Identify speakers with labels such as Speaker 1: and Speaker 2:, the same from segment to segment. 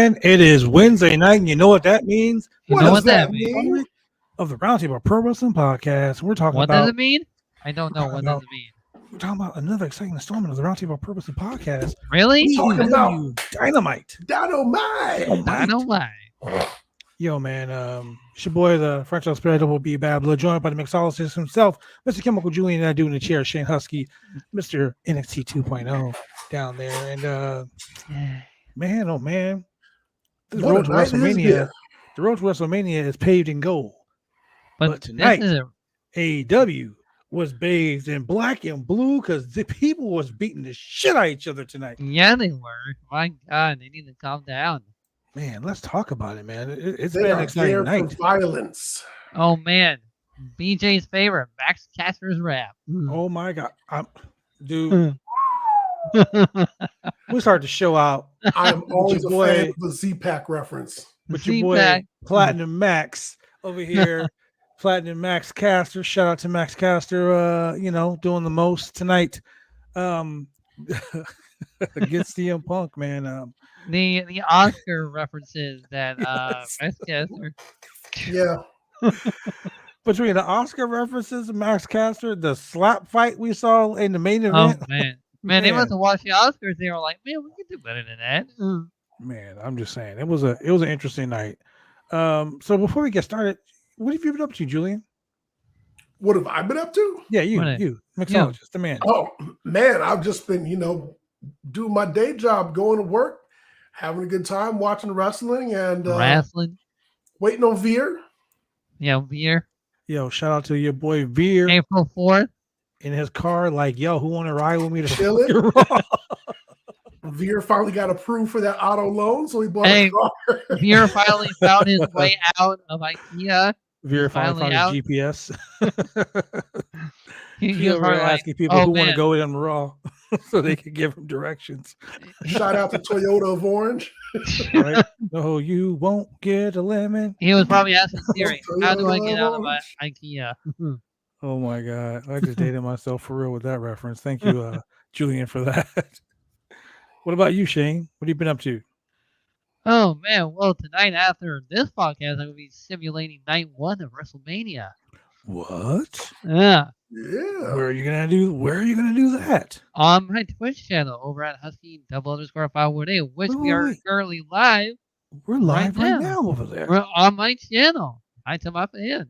Speaker 1: gentlemen, it is Wednesday night, and you know what that means?
Speaker 2: You know what that means?
Speaker 1: Of the Roundtable Pro Wrestling Podcast. We're talking
Speaker 2: What
Speaker 1: about...
Speaker 2: does it mean? I don't know. What does it mean?
Speaker 1: We're talking about another exciting installment of the Roundtable Pro Wrestling Podcast.
Speaker 2: Really?
Speaker 1: We're talking about Dynamite.
Speaker 2: Dynamite.
Speaker 1: Yo, man, it's your boy, the French Spirit will be Babla, joined by the Mixologist himself, Mr. Chemical Julian, and I do in the chair, Shane Husky, Mr. NXT 2.0 down there. And, man, oh, man, this road to WrestleMania, the road to WrestleMania is paved in gold. But tonight, AEW was bathed in black and blue because the people was beating the shit out of each other tonight.
Speaker 2: Yeah, they were. My God, they need to calm down.
Speaker 1: Man, let's talk about it, man. It's been an exciting night.
Speaker 3: For violence.
Speaker 2: Oh, man. BJ's favorite, Max Caster's rap.
Speaker 1: Oh, my God. Dude. We start to show out.
Speaker 3: I'm always a fan of the Z-Pack reference.
Speaker 1: With your boy, Platinum Max over here. Platinum Max Caster. Shout out to Max Caster, doing the most tonight. Against CM Punk, man.
Speaker 2: The Oscar references that Max Caster.
Speaker 3: Yeah.
Speaker 1: Between the Oscar references and Max Caster, the slap fight we saw in the main event.
Speaker 2: Oh, man. They must have watched the Oscars. They were like, man, we can do better than that.
Speaker 1: Man, I'm just saying. It was an interesting night. So before we get started, what have you been up to, Julian?
Speaker 3: What have I been up to?
Speaker 1: Yeah, you, Mixologist, the man.
Speaker 3: Oh, man, I've just been, doing my day job, going to work, having a good time, watching wrestling, and waiting on Veer.
Speaker 2: Yeah, Veer.
Speaker 1: Yo, shout out to your boy Veer.
Speaker 2: April 4th.
Speaker 1: In his car, like, yo, who want to ride with me to
Speaker 3: chill it? Veer finally got approved for that auto loan, so he bought a car.
Speaker 2: Veer finally found his way out of IKEA.
Speaker 1: Veer finally found his GPS. he was asking people who want to go with him Raw so they could give him directions.
Speaker 3: Shout out to Toyota of Orange.
Speaker 1: Right? No, you won't get a lemon.
Speaker 2: He was probably asking Siri, how do I get out of IKEA?
Speaker 1: Oh my God. I just dated myself for real with that reference. Thank you, Julian, for that. What about you, Shane? What have you been up to?
Speaker 2: Oh, man. Well, tonight after this podcast, I'm going to be simulating night 1 of WrestleMania.
Speaker 1: What?
Speaker 2: Yeah.
Speaker 1: Where are you gonna do that?
Speaker 2: On my Twitch channel over at Husky_518, which we are currently live.
Speaker 1: We're live right now over there.
Speaker 2: We're on my channel. Hi to my fans.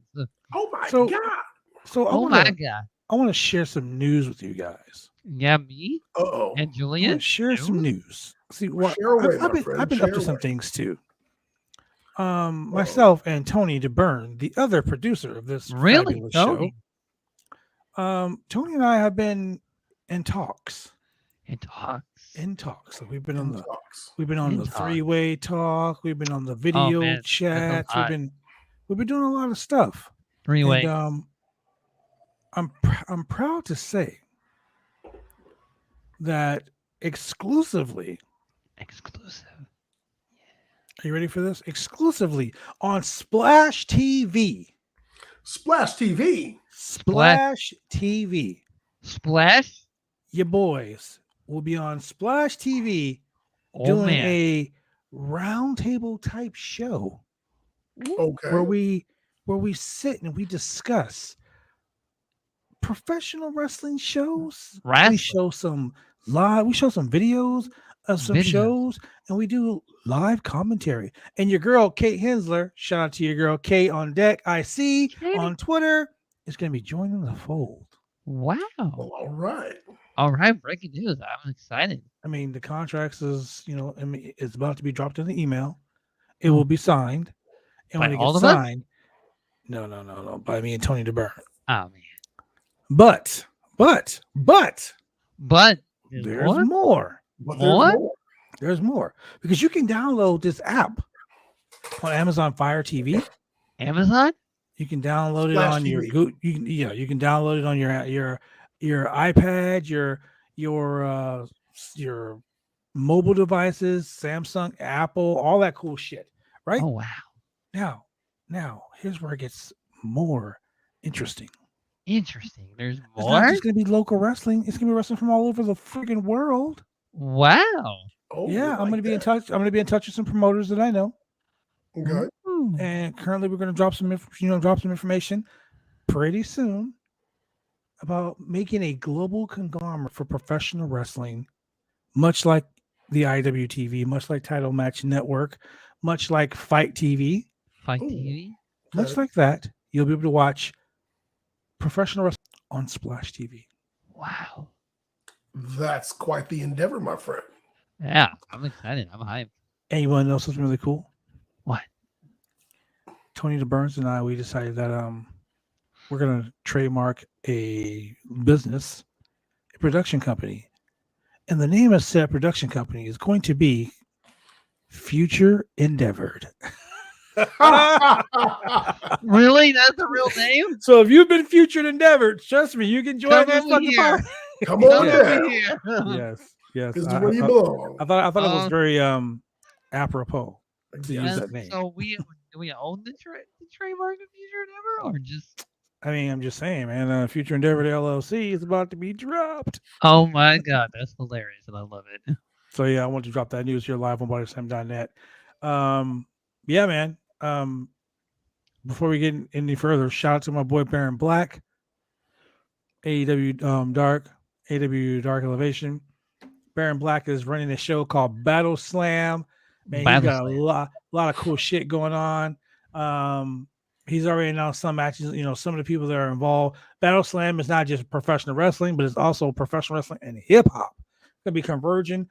Speaker 3: Oh my God.
Speaker 1: So I want to share some news with you guys.
Speaker 2: Yeah, me. And Julian.
Speaker 1: Share some news. See what I've been up to some things too. Myself and Tony DeBurn, the other producer of this fabulous show. Tony and I have been in talks. So we've been on the three-way talk. We've been on the video chats. We've been doing a lot of stuff.
Speaker 2: Three-way.
Speaker 1: I'm proud to say that exclusively. Are you ready for this? Exclusively on Splash TV.
Speaker 3: Splash TV.
Speaker 1: Splash TV.
Speaker 2: Splash?
Speaker 1: Your boys will be on Splash TV doing a roundtable type show.
Speaker 3: Okay.
Speaker 1: Where we sit and we discuss professional wrestling shows. We show some videos of some shows, and we do live commentary. And your girl Kate Hensler, shout out to your girl Kate on deck. I see on Twitter is going to be joining the fold.
Speaker 2: Wow!
Speaker 3: Well,
Speaker 2: all right. Breaking news. I'm excited.
Speaker 1: I mean, the contracts is it's about to be dropped in the email. It will be signed, and when it gets signed, no, by me and Tony DeBurn.
Speaker 2: Oh man!
Speaker 1: But
Speaker 2: there's
Speaker 1: more.
Speaker 2: What?
Speaker 1: There's more because you can download this app on Amazon Fire TV.
Speaker 2: Amazon?
Speaker 1: You can download it on your you can download it on your iPad, your mobile devices, Samsung, Apple, all that cool shit, right?
Speaker 2: Oh wow.
Speaker 1: Now here's where it gets more interesting.
Speaker 2: There's more.
Speaker 1: It's not just gonna be local wrestling. It's gonna be wrestling from all over the freaking world.
Speaker 2: Wow.
Speaker 3: Oh,
Speaker 1: Yeah, I'm
Speaker 3: like
Speaker 1: gonna be in
Speaker 3: that.
Speaker 1: touch. I'm gonna be in touch with some promoters that I know,
Speaker 3: Okay.
Speaker 1: and currently we're gonna drop some information pretty soon about making a global conglomerate for professional wrestling, much like the AEW TV, much like Title Match Network, much like Fight TV,
Speaker 2: Fight
Speaker 3: Ooh.
Speaker 2: TV.
Speaker 1: much
Speaker 3: Okay.
Speaker 1: like that. You'll be able to watch professional wrestling on Splash TV.
Speaker 2: Wow.
Speaker 3: That's quite the endeavor, my friend.
Speaker 2: Yeah, I'm excited. I'm hyped.
Speaker 1: And you want to know something really cool?
Speaker 2: What?
Speaker 1: Tony DeBurns and I, we decided that we're gonna trademark a business, a production company, and the name of said production company is going to be Future Endeavored.
Speaker 2: Really? That's the real name?
Speaker 1: So if you've been Future Endeavored, trust me, you can join
Speaker 2: Come
Speaker 1: this
Speaker 2: over
Speaker 1: fucking
Speaker 2: here.
Speaker 1: podcast.
Speaker 3: Come on
Speaker 1: Yeah.
Speaker 3: down.
Speaker 2: here.
Speaker 1: Yes.
Speaker 3: This is where you belong.
Speaker 1: I thought it was very apropos to use
Speaker 3: Yes.
Speaker 1: that name.
Speaker 2: So do we own the trademark of Future Endeavor, or just?
Speaker 1: I mean, I'm just saying, man. Future Endeavored LLC is about to be dropped.
Speaker 2: Oh my god, that's hilarious, and I love it.
Speaker 1: So yeah, I wanted to drop that news here live on bodyslam.net. Yeah, man. Before we get any further, shout out to my boy Baron Black, AEW Dark Elevation. Baron Black is running a show called Battle Slam. Man, he's got a lot of cool shit going on. He's already announced some matches. You know, some of the people that are involved. Battle Slam is not just professional wrestling, but it's also professional wrestling and hip hop. Gonna be converging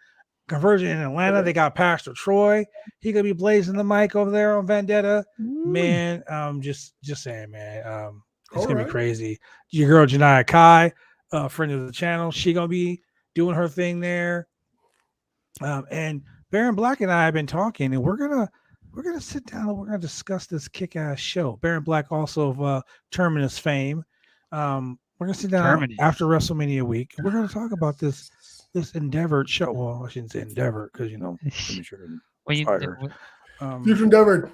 Speaker 1: in Atlanta. They got Pastor Troy. He gonna be blazing the mic over there on Vendetta. Man, just saying, man. It's gonna be crazy. Your girl Janiyah Kai, friend of the channel, she gonna be doing her thing there. And Baron Black and I have been talking, and we're gonna sit down and we're gonna discuss this kick-ass show. Baron Black, also of Terminus fame. We're gonna sit down after WrestleMania week. And we're gonna talk about this Endeavored show. Well, I shouldn't say Endeavor because
Speaker 3: Future
Speaker 1: Endeavored.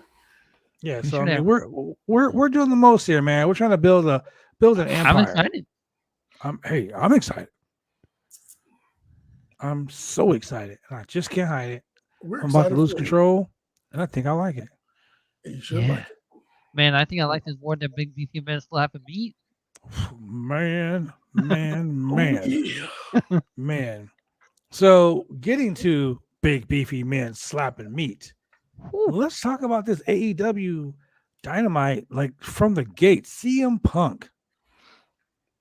Speaker 1: Yeah, so I mean, we're doing the most here, man. We're trying to build an empire.
Speaker 2: I'm excited.
Speaker 1: I'm excited. I'm so excited, and I just can't hide it. I'm about to lose control, and I think I like it.
Speaker 3: You should like it.
Speaker 2: Man, I think I like this more than big beefy man slapping meat.
Speaker 1: Man.
Speaker 3: Yeah.
Speaker 1: Man. So getting to big beefy men slapping meat. Let's talk about this AEW Dynamite, like from the gate. CM Punk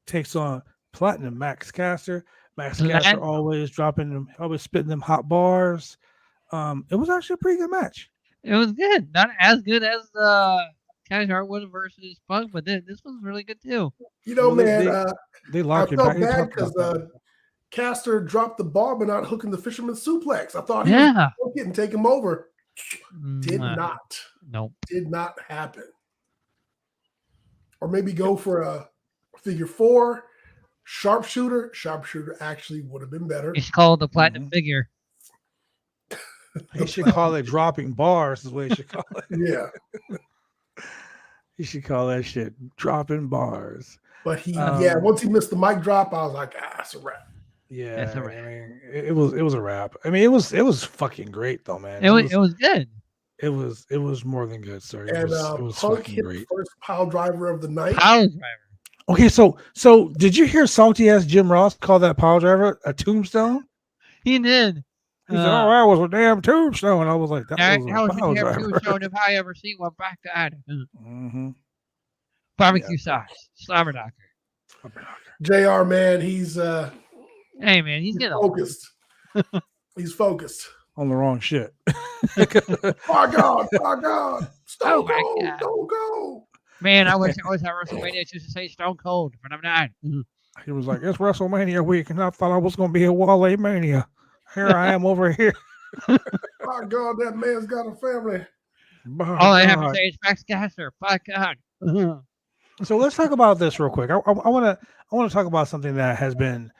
Speaker 1: takes on Platinum Max Caster. Max Caster always spitting them hot bars. It was actually a pretty good match.
Speaker 2: It was good. Not as good as Cash Hartwood versus Punk, but this was really good too.
Speaker 3: You know, man,
Speaker 1: they
Speaker 3: I felt bad because Caster dropped the ball but not hooking the fisherman's suplex. I thought he was getting take him over. Did not.
Speaker 2: Nope.
Speaker 3: Did not happen. Or maybe go for a figure four. Sharpshooter actually would have been better.
Speaker 2: You should call it the platinum figure.
Speaker 1: He should call it dropping bars is what he should call it.
Speaker 3: Yeah.
Speaker 1: He should call that shit dropping bars.
Speaker 3: But once he missed the mic drop, I was like, it's a wrap.
Speaker 1: Yeah, that's a wrap. I mean, it was a wrap. I mean, it was fucking great though, man.
Speaker 2: It was good.
Speaker 1: It was more than good, sir.
Speaker 3: It was fucking great. First pile driver of the night.
Speaker 2: Pile driver.
Speaker 1: Okay, so did you hear salty ass Jim Ross call that pile driver a tombstone?
Speaker 2: He did.
Speaker 1: He said, "Oh, that was a damn tombstone." And I was like, "That was a pile driver."
Speaker 2: Tombstone if I ever see one back to Adam. Barbecue sauce, slobber knocker.
Speaker 3: JR, man, he's
Speaker 2: hey man, he's getting
Speaker 3: focused. He's focused
Speaker 1: on the wrong shit.
Speaker 3: My God, Stone Cold, Stone Cold.
Speaker 2: Man, I wish I was at WrestleMania just to say Stone Cold, but I'm not.
Speaker 1: He was like, "It's WrestleMania week," and I thought I was going to be a Wale Mania. Here I am over here.
Speaker 3: My God, that man's got a family.
Speaker 2: All I have to say is Max Caster. Fuck God.
Speaker 1: So let's talk about this real quick. I want to talk about something that has been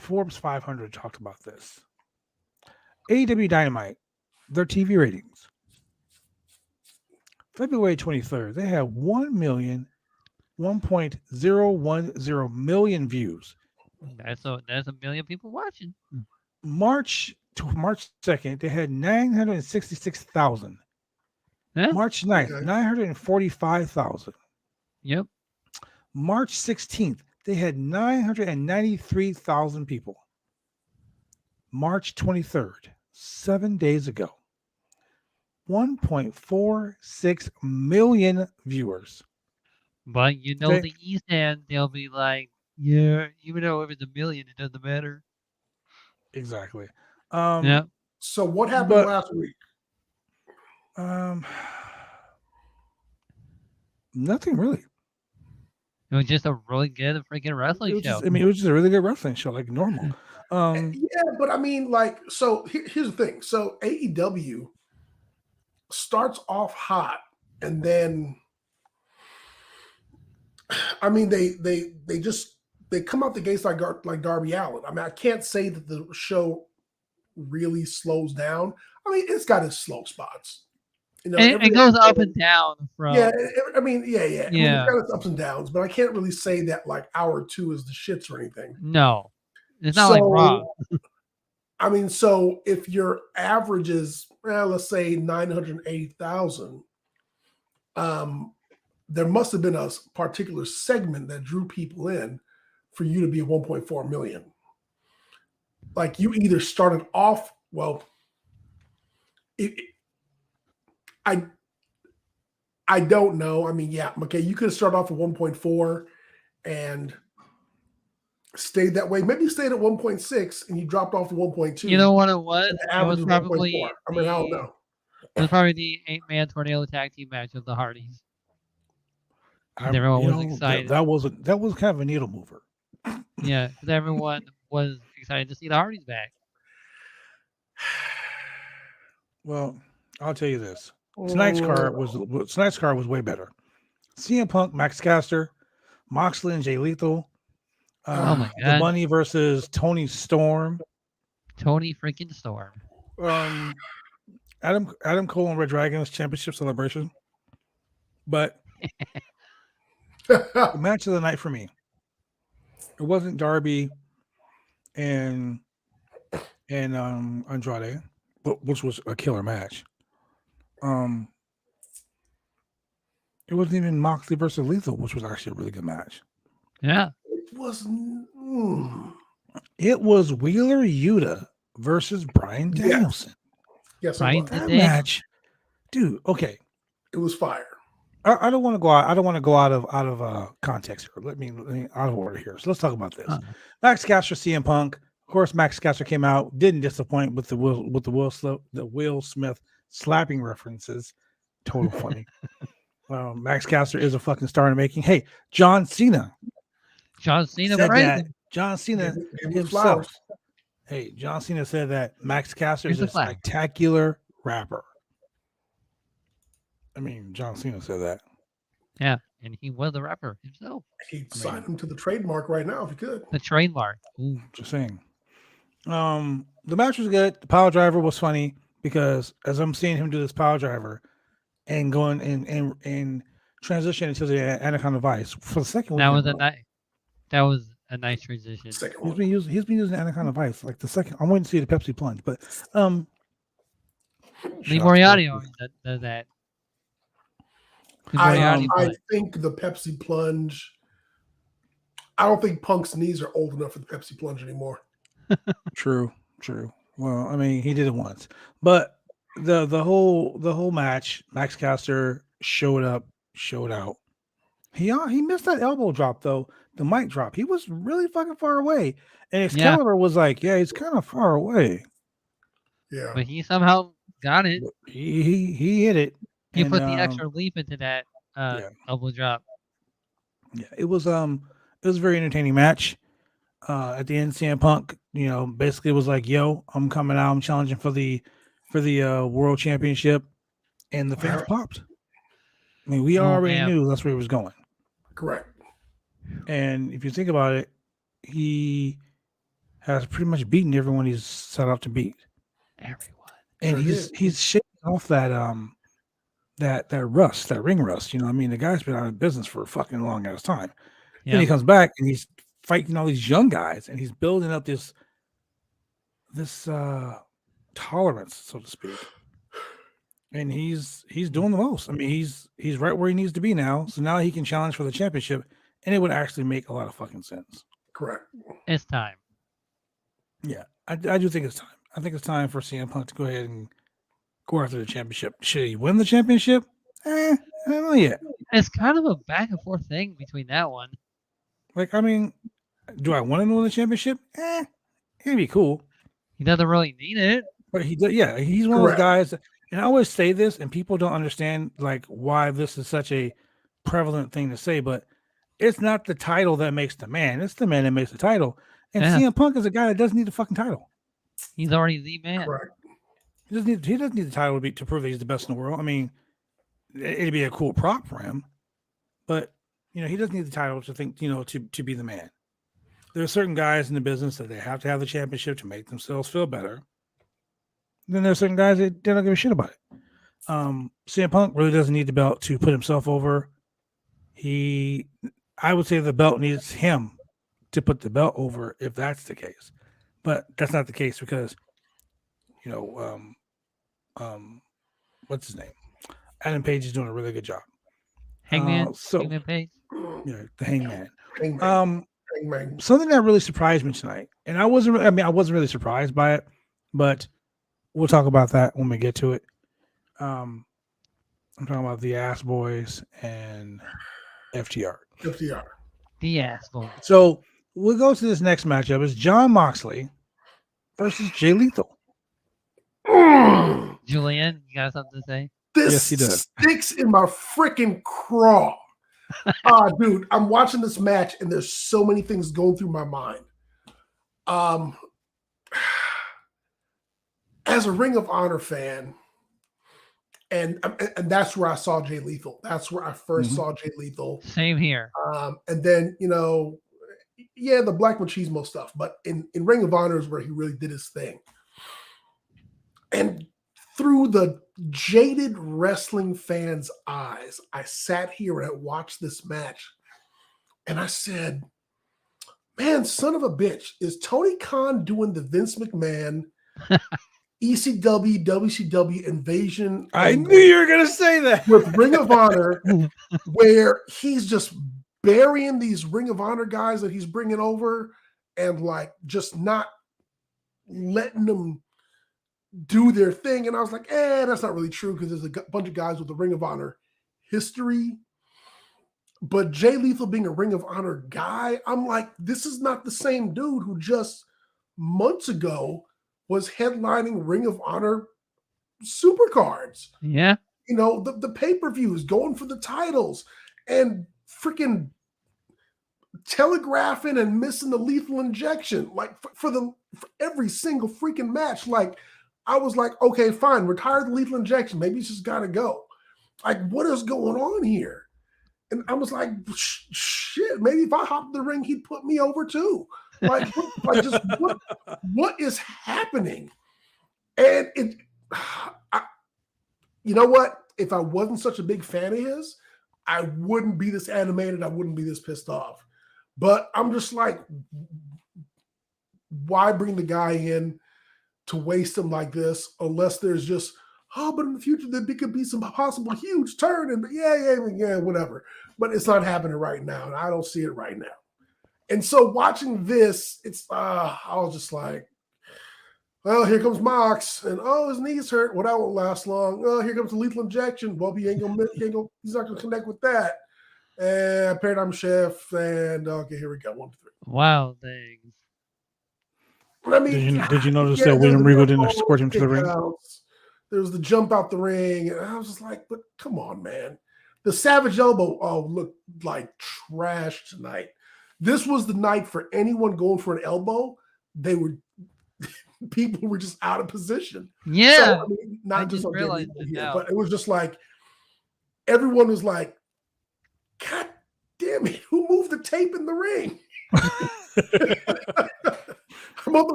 Speaker 1: Forbes 500 talked about this. AEW Dynamite, their TV ratings. February 23rd, they have 1.010 million views.
Speaker 2: That's a million people watching.
Speaker 1: March 2nd, they had 966,000.
Speaker 2: Yeah.
Speaker 1: March 9th,
Speaker 3: Okay.
Speaker 1: 945,000.
Speaker 2: Yep.
Speaker 1: March 16th, they had 993,000 people. March 23rd, 7 days ago, 1.46 million viewers.
Speaker 2: But you know the East End, they'll be like, yeah, even though it was a million, it doesn't matter.
Speaker 1: Exactly.
Speaker 2: Yeah.
Speaker 3: So what happened last week?
Speaker 1: Nothing really.
Speaker 2: It was just a really good freaking wrestling show.
Speaker 1: It was just a really good wrestling show, like normal.
Speaker 3: Yeah, but I mean, like, so here's the thing. So AEW starts off hot, and then, I mean, they come out the gates like Darby Allin. I mean, I can't say that the show really slows down. I mean, it's got its slow spots. You know,
Speaker 2: it goes up and down from.
Speaker 3: Yeah, I mean, yeah. I mean, it's got its ups and downs, but I can't really say that like hour 2 is the shits or anything.
Speaker 2: No, it's not like Raw.
Speaker 3: I mean, so if your average is, let's say 980,000, there must have been a particular segment that drew people in for you to be at 1.4 million. Like you either started off, well, I don't know. I mean, yeah, okay, you could have started off at 1.4 and stayed that way. Maybe you stayed at 1.6 and you dropped off to 1.2.
Speaker 2: You know what it was?
Speaker 3: It was probably I mean, I don't know.
Speaker 2: It was probably the 8-man tornado tag team match of the Hardys. Everyone was excited.
Speaker 1: That was kind of a needle mover.
Speaker 2: Yeah, because everyone was excited to see the Hardys back.
Speaker 1: Well, I'll tell you this: tonight's card was way better. CM Punk, Max Caster, Moxley, and Jay Lethal.
Speaker 2: Oh my God!
Speaker 1: The Bunny versus Tony Storm.
Speaker 2: Tony freaking Storm.
Speaker 1: Adam Cole and Red Dragon's championship celebration. But the match of the night for me, it wasn't Darby and Andrade, but which was a killer match. It wasn't even Moxley versus Lethal, which was actually a really good match.
Speaker 2: Yeah.
Speaker 1: It was Wheeler Yuta versus Brian Danielson.
Speaker 3: Yes,
Speaker 1: that match, dude. Okay,
Speaker 3: it was fire.
Speaker 1: I don't want to go out. I don't want to go out of context here. Let me out of order here. So let's talk about this. Max Caster, CM Punk. Of course, Max Caster came out, didn't disappoint with the Will Smith slapping references. Total funny. Max Caster is a fucking star in the making. Hey, John Cena
Speaker 2: said
Speaker 1: that. John Cena himself. Hey, John Cena said that Max Caster is a spectacular rapper. I mean, John Cena said that.
Speaker 2: Yeah, and he was a rapper himself.
Speaker 3: He'd sign him to the trademark right now if he could.
Speaker 2: The trademark. Ooh.
Speaker 1: Just saying. The match was good. The power driver was funny because as I'm seeing him do this power driver and going and transition into the Anaconda Vice for the second.
Speaker 2: That was a nice transition.
Speaker 1: He's been using Anaconda Vice like the second. I'm waiting to see the Pepsi plunge, but
Speaker 2: Lee Moriarty always does that.
Speaker 3: I think the Pepsi plunge. I don't think Punk's knees are old enough for the Pepsi plunge anymore.
Speaker 1: True. Well, I mean, he did it once, but the whole match, Max Caster showed out. He missed that elbow drop though, the mic drop. He was really fucking far away, and Excalibur was like, "Yeah, he's kind of far away."
Speaker 3: Yeah,
Speaker 2: but he somehow got it.
Speaker 1: He hit it.
Speaker 2: He put the extra leap into that elbow drop.
Speaker 1: Yeah, it was a very entertaining match. At the end, CM Punk, basically was like, "Yo, I'm coming out. I'm challenging for the World Championship," and the fans popped. I mean, we already knew that's where he was going.
Speaker 3: Correct.
Speaker 1: And if you think about it, he has pretty much beaten everyone he's set out to beat.
Speaker 2: Everyone.
Speaker 1: And he's shaking off that ring rust. You know what I mean? The guy's been out of business for a fucking long ass time. Yeah. Then he comes back and he's fighting all these young guys, and he's building up this tolerance, so to speak. And he's doing the most. I mean, he's right where he needs to be now. So now he can challenge for the championship, and it would actually make a lot of fucking sense.
Speaker 3: Correct.
Speaker 2: It's time.
Speaker 1: Yeah, I do think it's time. I think it's time for CM Punk to go ahead and go after the championship. Should he win the championship? I don't know yet.
Speaker 2: It's kind of a back and forth thing between that one.
Speaker 1: Like, I mean, do I want him to win the championship? It'd be cool.
Speaker 2: He doesn't really need it.
Speaker 1: But he does. Yeah, he's one of those guys. And I always say this, and people don't understand like why this is such a prevalent thing to say. But it's not the title that makes the man; it's the man that makes the title. And CM Punk is a guy that doesn't need the fucking title.
Speaker 2: He's already the man.
Speaker 3: Correct.
Speaker 1: He doesn't need the title to prove that he's the best in the world. I mean, it'd be a cool prop for him, but he doesn't need the title to think to be the man. There are certain guys in the business that they have to have the championship to make themselves feel better. Then there's certain guys that they don't give a shit about it. CM Punk really doesn't need the belt to put himself over. I would say the belt needs him to put the belt over if that's the case. But that's not the case because, what's his name? Adam Page is doing a really good job.
Speaker 2: Hangman Page.
Speaker 1: Yeah, the Hangman.
Speaker 3: Hangman.
Speaker 1: Something that really surprised me tonight, and I wasn't really surprised by it, but we'll talk about that when we get to it. I'm talking about the Ass Boys and FTR.
Speaker 2: The Ass Boys.
Speaker 1: So we'll go to this next matchup. It's Jon Moxley versus Jay Lethal.
Speaker 2: Julian, you got something to say?
Speaker 3: This
Speaker 1: he does.
Speaker 3: Sticks in my freaking craw. Dude, I'm watching this match and there's so many things going through my mind. As a Ring of Honor fan, and that's where I saw Jay Lethal. That's where I first saw Jay Lethal.
Speaker 2: Same here.
Speaker 3: And then, the Black Machismo stuff, but in Ring of Honor is where he really did his thing. And through the jaded wrestling fans' eyes, I sat here and I watched this match and I said, man, son of a bitch, is Tony Khan doing the Vince McMahon ECW, WCW invasion?
Speaker 1: I knew you were going to say that.
Speaker 3: With Ring of Honor, where he's just burying these Ring of Honor guys that he's bringing over and like just not letting them do their thing. And I was like, that's not really true because there's a bunch of guys with the Ring of Honor history. But Jay Lethal being a Ring of Honor guy, I'm like, this is not the same dude who just months ago was headlining Ring of Honor supercards.
Speaker 2: Yeah.
Speaker 3: The pay-per-views, going for the titles and freaking telegraphing and missing the lethal injection. Like for every single freaking match. Like I was like, okay, fine, retire the lethal injection. Maybe it's just got to go. Like, what is going on here? And I was like, shit, maybe if I hopped the ring, he'd put me over too. Like, what is happening? And you know what? If I wasn't such a big fan of his, I wouldn't be this animated. I wouldn't be this pissed off. But I'm just like, why bring the guy in to waste him like this unless there's just, but in the future there could be some possible huge turn and yeah, whatever. But it's not happening right now, and I don't see it right now. And so watching this, it's I was just like, well, here comes Mox, and his knees hurt. Well, that won't last long. Oh, here comes the lethal injection. Well, he's not gonna connect with that. And Paradigm Chef, and okay, here we go. 1, 2, 3.
Speaker 2: Wow, things.
Speaker 3: I mean,
Speaker 1: did you notice that William Regal didn't escort him to the ring?
Speaker 3: There was the jump out the ring, and I was just like, but come on, man. The Savage Elbow looked like trash tonight. This was the night for anyone going for an elbow. People were just out of position.
Speaker 2: Yeah.
Speaker 3: So, I mean, not just on here, but it was just like, everyone was like, God damn it, who moved the tape in the ring? I'm on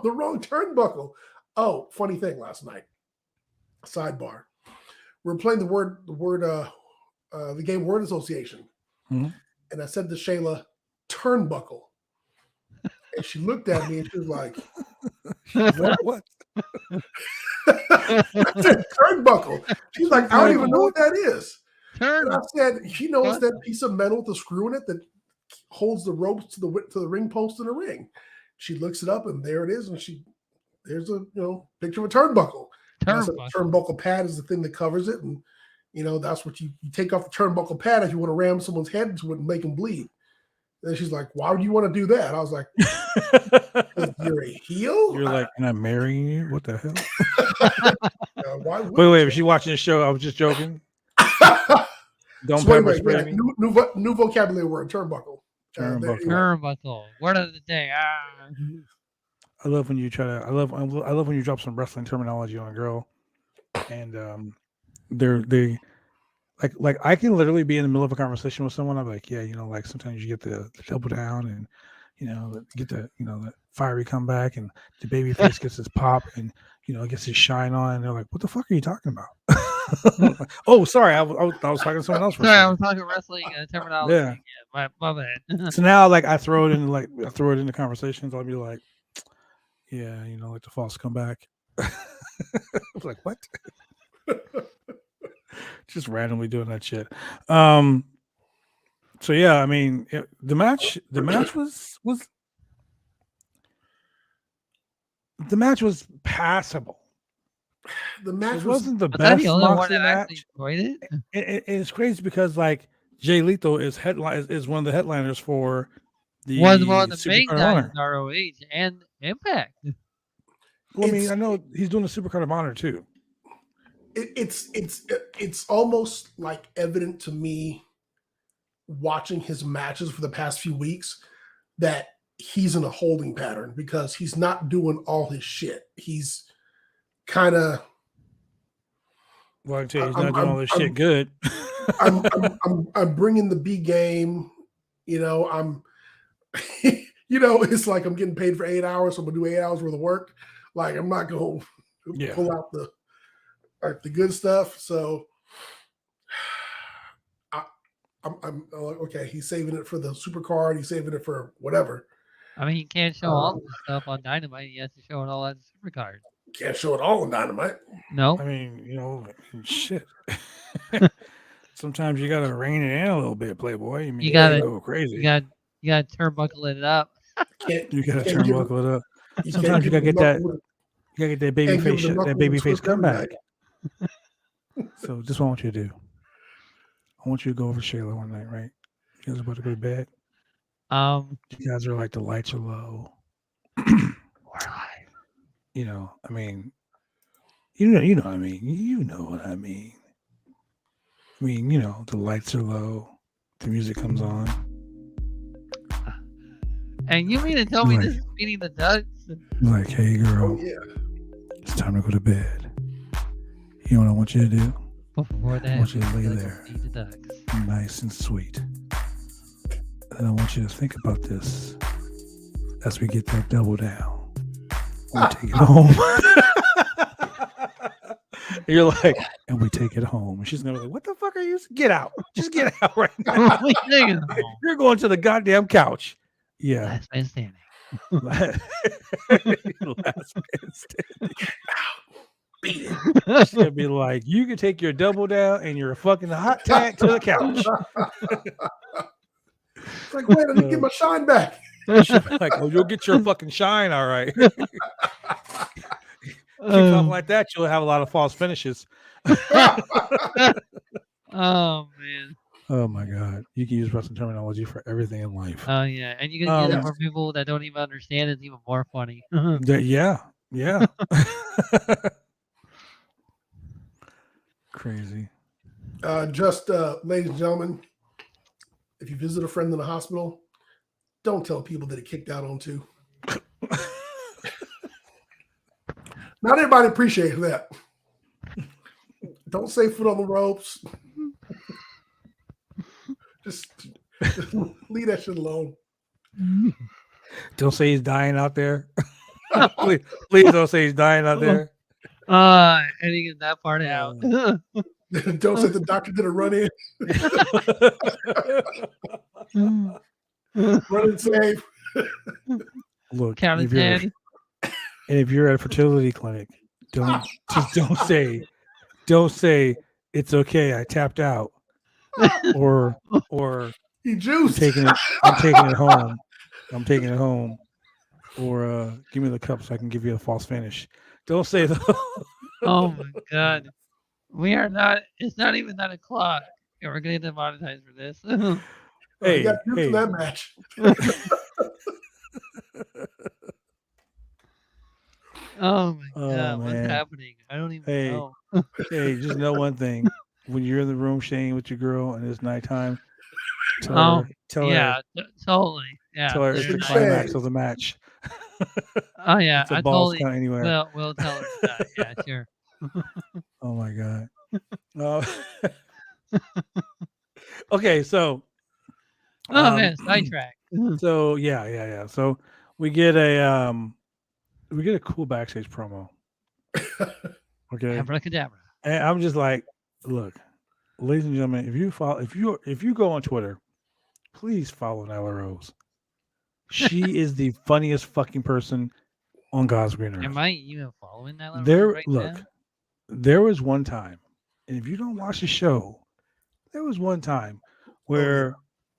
Speaker 3: the wrong turnbuckle. Oh, funny thing last night. Sidebar. We were playing the game Word Association.
Speaker 1: Mm-hmm.
Speaker 3: And I said to Shayla, turnbuckle. And she looked at me and she was like,
Speaker 1: What?
Speaker 3: I said, turnbuckle. She's like, I don't even know what that is. And I said, he knows that piece of metal with the screw in it that holds the ropes to the ring post in the ring. She looks it up and there it is. And there's a picture of a turnbuckle. The turnbuckle pad is the thing that covers it. And that's what you take off the turnbuckle pad if you want to ram someone's head into it and make them bleed. And she's like, why would you want to do that? I was like, you're a heel?
Speaker 1: You're like, can I marry you? What the hell?
Speaker 3: Why
Speaker 1: wait, was she watching the show? I was just joking. Don't pepper spray me.
Speaker 3: New vocabulary word, turnbuckle.
Speaker 2: Turnbuckle. Word of the day.
Speaker 1: I love when you I love when you drop some wrestling terminology on a girl, and they like I can literally be in the middle of a conversation with someone. I'm like, yeah, like sometimes you get the double down and get the the fiery comeback and the baby face gets his pop and gets his shine on, and they're like, what the fuck are you talking about? Oh, sorry, I was talking to someone else.
Speaker 2: Sorry, I was talking wrestling terminology.
Speaker 1: Yeah,
Speaker 2: my bad.
Speaker 1: So now, I throw it into conversations. I'll be like, yeah, like the false comeback. I was like, what? Just randomly doing that shit. So yeah, I mean, the match was passable.
Speaker 3: The match
Speaker 1: wasn't the best.
Speaker 2: The only one that actually enjoyed it.
Speaker 1: It's crazy because Jay Lethal is one of the headliners for the
Speaker 2: one of the main guys
Speaker 1: in
Speaker 2: ROH and Impact.
Speaker 1: Well, I mean, I know he's doing the Supercard of Honor too.
Speaker 3: It's almost evident to me watching his matches for the past few weeks that he's in a holding pattern because he's not doing all his shit. He's kind of.
Speaker 1: Well, I tell you, he's not doing all this shit good.
Speaker 3: I'm bringing the B game. It's like I'm getting paid for 8 hours, so I'm gonna do 8 hours worth of work. I'm not going to pull out the good stuff. So I'm okay. He's saving it for the super card. He's saving it for whatever.
Speaker 2: I mean, he can't show all the stuff on Dynamite. He has to show it all on the super card.
Speaker 3: Can't show it all on Dynamite.
Speaker 2: No.
Speaker 1: I mean, shit. Sometimes you gotta rein it in a little bit, Playboy. I mean, you gotta go crazy.
Speaker 2: You gotta turnbuckle it up.
Speaker 1: You gotta turnbuckle it up. Sometimes you gotta get that. You gotta get that baby face comeback. So this is what I want you to do. I want you to go over Shayla one night, right? You guys are about to go to bed. You guys are the lights are low.
Speaker 2: We're live.
Speaker 1: I mean, you know what I mean. You know what I mean. I mean, the lights are low, the music comes on.
Speaker 2: And you mean to tell me this is Feeding the Ducks?
Speaker 1: Hey girl, it's time to go to bed. You know what I want you to do?
Speaker 2: Before that,
Speaker 1: I want you to lay there,
Speaker 2: feed the ducks.
Speaker 1: nice and sweet. And I want you to think about this as we get that double down. We take it home. You're like, and we take it home. And she's gonna be like, what the fuck are you? Get out. Just get out right now. You're going to the goddamn couch. Yeah.
Speaker 2: Last man standing.
Speaker 1: Last man standing. Beat it. She's gonna be like, you can take your double down and your fucking hot tag to the couch.
Speaker 3: It's like, wait, let me get my shine back.
Speaker 1: Like, oh, you'll get your fucking shine, all right. Keep talking like that, you'll have a lot of false finishes.
Speaker 2: Oh man.
Speaker 1: Oh my god. You can use wrestling terminology for everything in life.
Speaker 2: Oh yeah. And you can use it for people that don't even understand. It's even more funny.
Speaker 1: Yeah. Crazy.
Speaker 3: Ladies and gentlemen, if you visit a friend in the hospital, don't tell people that it kicked out on too. Not everybody appreciates that. Don't say foot on the ropes. Just leave that shit alone.
Speaker 1: Don't say he's dying out there. please don't say he's dying out there.
Speaker 2: Editing that part out.
Speaker 3: Don't say the doctor did a run in. Run and save.
Speaker 1: look,
Speaker 2: Count
Speaker 1: if
Speaker 2: to
Speaker 1: you're
Speaker 2: 10.
Speaker 1: and if you're at a fertility clinic, don't say it's okay, I tapped out, or
Speaker 3: He
Speaker 1: I'm
Speaker 3: juiced.
Speaker 1: taking it home. I'm taking it home. Or give me the cup so I can give you a false finish. Don't say that.
Speaker 2: Oh my god. We are not. It's not even 9 o'clock. And we're going to get demonetized for this.
Speaker 3: He got juiced in that match.
Speaker 2: Oh my god. What's
Speaker 1: man.
Speaker 2: happening? I don't even know.
Speaker 1: Hey, just know one thing. When you're in the room, Shane, with your girl and it's nighttime, tell her,
Speaker 2: yeah, totally. Yeah.
Speaker 1: tell her it's the climax of the match.
Speaker 2: Oh yeah,
Speaker 1: If the
Speaker 2: I
Speaker 1: balls
Speaker 2: totally
Speaker 1: count anywhere.
Speaker 2: will tell her that. Yeah, sure.
Speaker 1: Oh my god. Okay, so
Speaker 2: Oh man, sidetrack.
Speaker 1: so yeah. So we get a cool backstage promo. Okay.
Speaker 2: Abracadabra.
Speaker 1: And I'm just like, look, ladies and gentlemen, if you go on Twitter, please follow Nyla Rose. She is the funniest fucking person on God's green earth.
Speaker 2: Am I even following that?
Speaker 1: Look, there was one time, and if you don't watch the show, there was one time where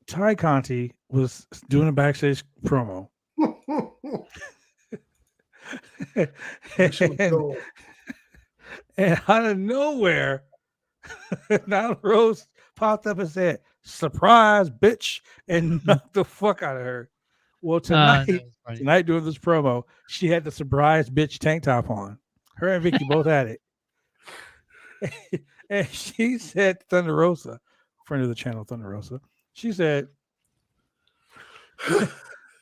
Speaker 1: Ty Conti was doing a backstage promo. and out of nowhere, Nyla Rose popped up and said, "Surprise, bitch," and knocked the fuck out of her. Well, tonight during this promo, she had the surprise bitch tank top on. Her and Vicky both had it. And she said, Thunder Rosa, friend of the channel, Thunder Rosa, she said,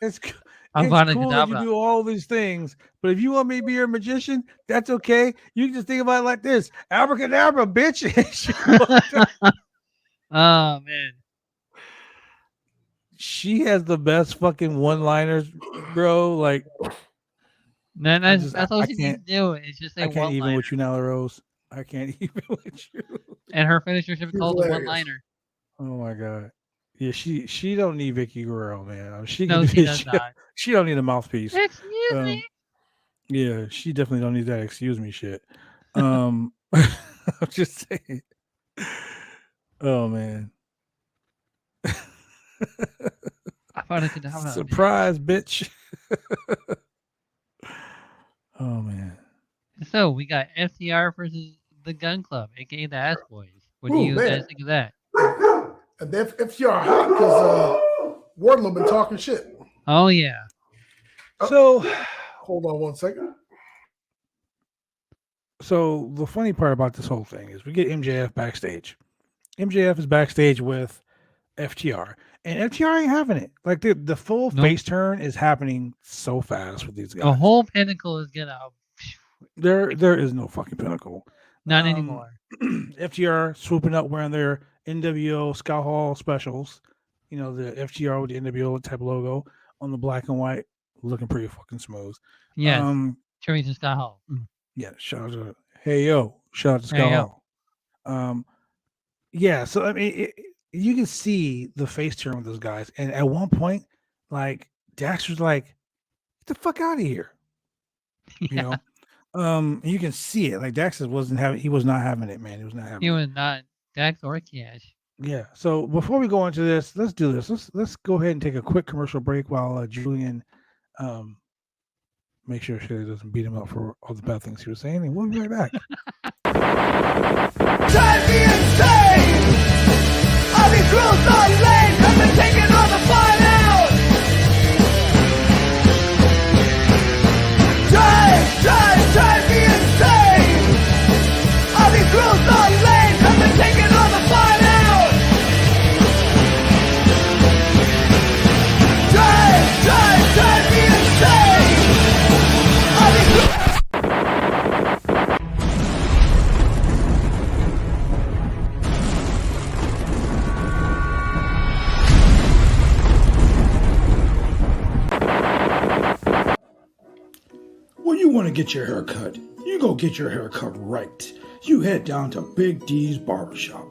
Speaker 1: it's cool that you do all these things, but if you want me to be your magician, that's okay. You can just think about it like this: abracadabra, bitch.
Speaker 2: Oh man.
Speaker 1: She has the best fucking one-liners, bro. Like,
Speaker 2: man, that's all she needs to do. It's just
Speaker 1: I can't even with you, Nyla Rose. I can't even with you.
Speaker 2: And her finisher should be called a one-liner.
Speaker 1: Oh my god. Yeah, she don't need Vicky Guerrero, man. She
Speaker 2: does not.
Speaker 1: She don't need a mouthpiece.
Speaker 2: Excuse me.
Speaker 1: Yeah, she definitely don't need that excuse me shit. I'm just saying. Oh man. Surprise, bitch. Oh man.
Speaker 2: So we got FTR versus the Gun Club, aka the Ass Boys. What do you guys think of that?
Speaker 3: And FTR hot because Wardlow been talking shit.
Speaker 2: Oh yeah.
Speaker 1: So
Speaker 3: hold on one second.
Speaker 1: So the funny part about this whole thing is we get MJF backstage. MJF is backstage with FTR, and FTR ain't having it. Like the full face turn is happening so fast with these guys.
Speaker 2: The whole pinnacle is gonna.
Speaker 1: There is no fucking pinnacle.
Speaker 2: Not anymore.
Speaker 1: FTR swooping up wearing their NWO Scott Hall specials. You know, the FTR with the NWO type logo on the black and white, looking pretty fucking smooth.
Speaker 2: Yeah. Teresa Scott Hall.
Speaker 1: Yeah. Shout out to shout out to Scott Hall. Yeah. So I mean, you can see the face turn with those guys, and at one point, like Dax was like, "Get the fuck out of here," you know. You can see it. Like Dax he was not having it, man. He was not having it.
Speaker 2: He was not Dax or Cash.
Speaker 1: Yeah. So before we go into this, let's do this. Let's go ahead and take a quick commercial break while Julian make sure she doesn't beat him up for all the bad things he was saying, and we'll be right back.
Speaker 4: Drive me insane! All these rules are lame, have been taking all the fun out! Drive me insane! All these rules are lame, have been taking all the fun out! Drive me insane! All these
Speaker 5: When you want to get your hair cut, you go get your hair cut right. You head down to Big D's Barbershop.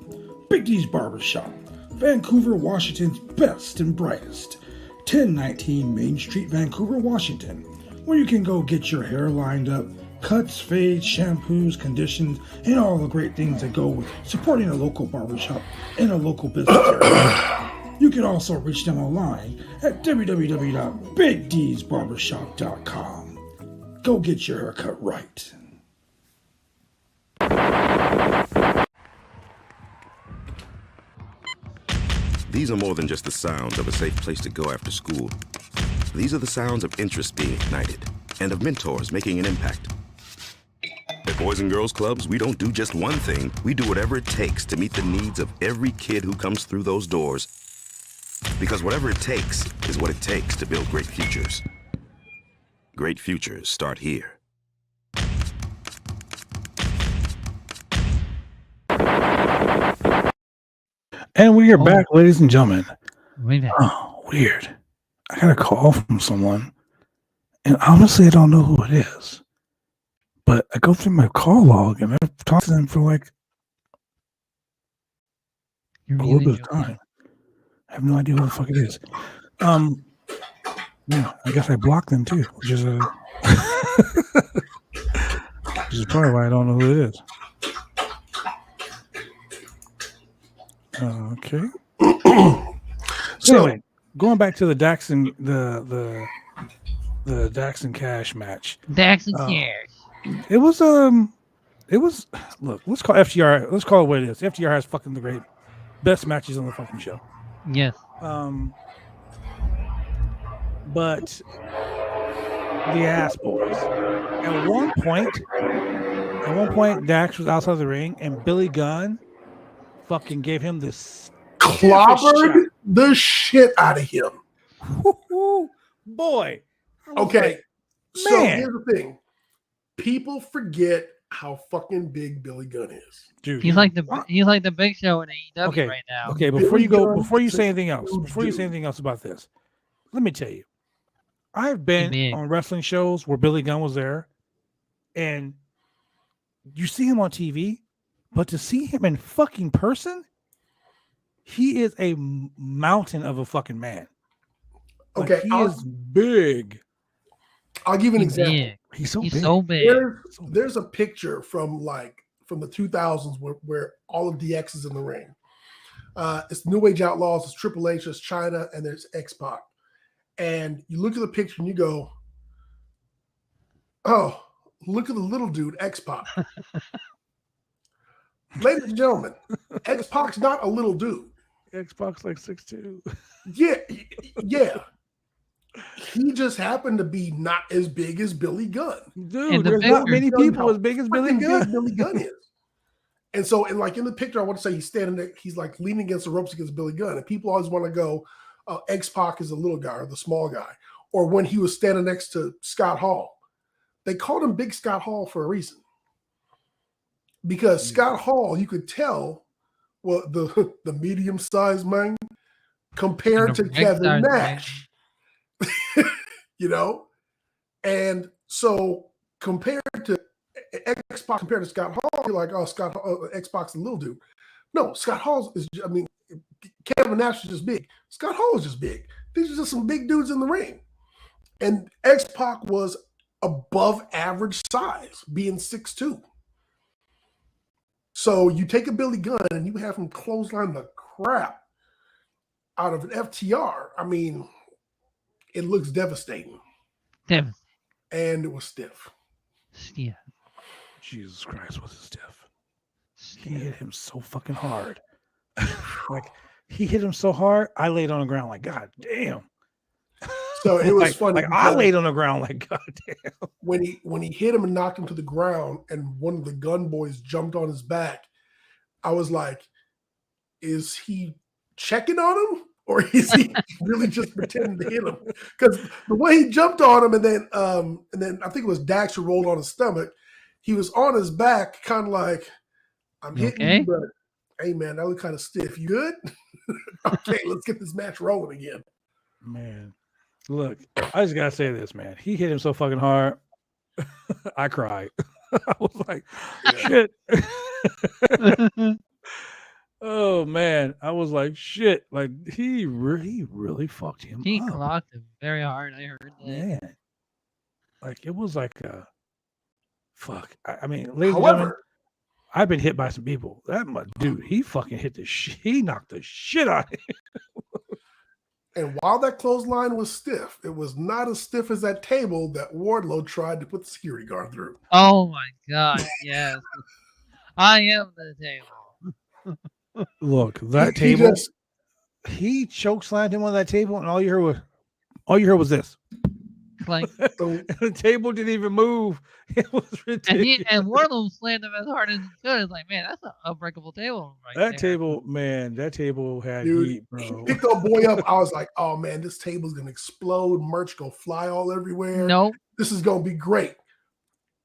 Speaker 5: Big D's Barbershop, Vancouver, Washington's best and brightest. 1019 Main Street, Vancouver, Washington, where you can go get your hair lined up, cuts, fades, shampoos, conditions, and all the great things that go with supporting a local barbershop and a local business area. You can also reach them online at www.bigdsbarbershop.com. Go get your haircut right.
Speaker 6: These are more than just the sounds of a safe place to go after school. These are the sounds of interest being ignited and of mentors making an impact. At Boys and Girls Clubs, we don't do just one thing. We do whatever it takes to meet the needs of every kid who comes through those doors. Because whatever it takes is what it takes to build great futures. Great futures start here.
Speaker 1: And we are back, ladies and gentlemen.
Speaker 2: Wait a minute.
Speaker 1: Oh, weird. I got a call from someone, and honestly, I don't know who it is. But I go through my call log, and I've talked to them for like
Speaker 2: You're
Speaker 1: a little
Speaker 2: muted,
Speaker 1: bit of
Speaker 2: Julian.
Speaker 1: time. I have no idea who the fuck it is. Yeah, I guess I blocked them too, which is which is probably why I don't know who it is. Okay. So anyway, going back to the Dachshund, the Dachshund Cash match.
Speaker 2: Dax and
Speaker 1: Oh.
Speaker 2: Cares.
Speaker 1: It was look, let's call FTR. Let's call it what it is. FTR has fucking the great best matches on the fucking show.
Speaker 2: Yes.
Speaker 1: But the ass boys. At one point, Dax was outside the ring, and Billy Gunn fucking gave him this
Speaker 3: Clobbered the shit out of him.
Speaker 1: boy. I was
Speaker 3: Okay,
Speaker 1: like,
Speaker 3: so
Speaker 1: man.
Speaker 3: here's the thing: people forget how fucking big Billy Gunn is.
Speaker 1: dude,
Speaker 2: He's like the Big Show in AEW
Speaker 1: Okay.
Speaker 2: right now.
Speaker 1: Okay,
Speaker 3: Billy Gunn
Speaker 1: before you
Speaker 3: is
Speaker 1: say
Speaker 3: a
Speaker 1: anything else,
Speaker 3: huge dude.
Speaker 1: about this, let me tell you, I've been
Speaker 2: big.
Speaker 1: on wrestling shows where Billy Gunn was there, and you see him on TV, but to see him in fucking person, he is a mountain of a fucking man. Like,
Speaker 3: Okay,
Speaker 1: he is big.
Speaker 3: I'll give you an
Speaker 2: He's
Speaker 3: example.
Speaker 2: big.
Speaker 1: He's so
Speaker 2: He's
Speaker 1: big.
Speaker 2: so big.
Speaker 3: There's a picture from the 2000s where all of DX is in the ring. It's the New Age Outlaws, it's Triple H, it's China, and there's X-Pac. And you look at the picture and you go, oh, look at the little dude, X-Pac. Ladies and gentlemen, X-Pac's not a little dude.
Speaker 1: Xbox like 6'2".
Speaker 3: Yeah. He just happened to be not as big as Billy Gunn.
Speaker 1: Dude,
Speaker 2: And the
Speaker 1: there's not
Speaker 2: picture-
Speaker 1: many people as big as Billy
Speaker 3: Freaking
Speaker 1: Gunn.
Speaker 3: big Billy Gunn is. And so, in the picture, I want to say he's standing there, he's like leaning against the ropes against Billy Gunn. And people always want to go, X-Pac is the little guy or the small guy. Or when he was standing next to Scott Hall. They called him Big Scott Hall for a reason. Because Scott Hall, you could tell, well, the medium-sized man compared
Speaker 2: And
Speaker 3: to
Speaker 2: the
Speaker 3: Kevin
Speaker 2: big-sized
Speaker 3: Nash. You know? And so compared to X-Pac compared to Scott Hall, you're like, oh, X-Pac's a little dude. No, Scott Hall is, Kevin Nash is just big. Scott Hall is just big. These are just some big dudes in the ring. And X-Pac was above average size, being 6'2". So you take a Billy Gunn and you have him clothesline the crap out of an FTR. I mean, it looks devastating.
Speaker 2: Devastating.
Speaker 3: And it was stiff.
Speaker 2: Yeah.
Speaker 1: Jesus Christ, was it stiff? He hit him so fucking hard. Like, he hit him so hard, I laid on the ground like, God damn.
Speaker 3: So it was
Speaker 1: like,
Speaker 3: funny.
Speaker 1: Like, I laid on the ground like, God damn.
Speaker 3: when he hit him and knocked him to the ground, and one of the Gun boys jumped on his back, I was like, is he checking on him, or is he really just pretending to hit him? Because the way he jumped on him, and then I think it was Dax who rolled on his stomach. He was on his back, kind of like, I'm hitting you, but hey man, that looked kind of stiff. You good? Okay, let's get this match rolling again.
Speaker 1: Man, look, I just gotta say this, man. He hit him so fucking hard. I cried. I was like, shit. Oh man, I was like, shit. Like he really fucked him
Speaker 2: He
Speaker 1: up,
Speaker 2: clocked him very hard. I heard that.
Speaker 1: man. Like it was like a fuck. I mean, ladies and gentlemen,
Speaker 3: However,
Speaker 1: I've been hit by some people. That dude, he fucking hit the shit. He knocked the shit out of him.
Speaker 3: and while that clothesline was stiff, it was not as stiff as that table that Wardlow tried to put the security guard through.
Speaker 2: Oh my god, yes. I am the table.
Speaker 1: Look, that
Speaker 3: He
Speaker 1: table.
Speaker 3: just-
Speaker 1: He choke slammed him on that table, and all you heard was this.
Speaker 2: Like,
Speaker 1: The table didn't even move. It was ridiculous.
Speaker 2: and Wardlow slammed him as hard as he could. It's like, man, that's an unbreakable table right
Speaker 1: That
Speaker 2: there.
Speaker 1: table, man, that table had
Speaker 3: Dude,
Speaker 1: heat,
Speaker 3: he
Speaker 1: bro.
Speaker 3: picked that boy up. I was like, oh man, this table's gonna explode. Merch go fly all everywhere.
Speaker 2: Nope.
Speaker 3: This is gonna be great.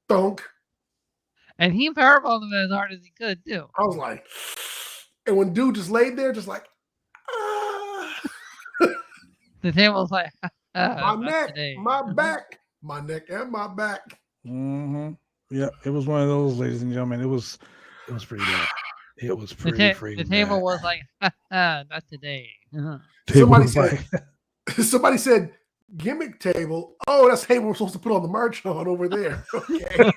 Speaker 3: Thunk.
Speaker 2: And he powerbombed him as hard as he could too.
Speaker 3: I was like, and when dude just laid there, just like, ah,
Speaker 2: The table's like,
Speaker 3: my
Speaker 2: not
Speaker 3: neck,
Speaker 2: today.
Speaker 3: my back, my neck and my back.
Speaker 1: Mm-hmm. Yeah, it was one of those, ladies and gentlemen. It was pretty bad. It was
Speaker 2: The,
Speaker 1: pretty
Speaker 2: ta-
Speaker 1: freaking
Speaker 2: the table
Speaker 1: bad.
Speaker 2: was like, not today.
Speaker 1: Table
Speaker 3: Somebody
Speaker 1: was
Speaker 3: said, somebody said, gimmick table. Oh, that's the table we're supposed to put on the merch on over there. Okay.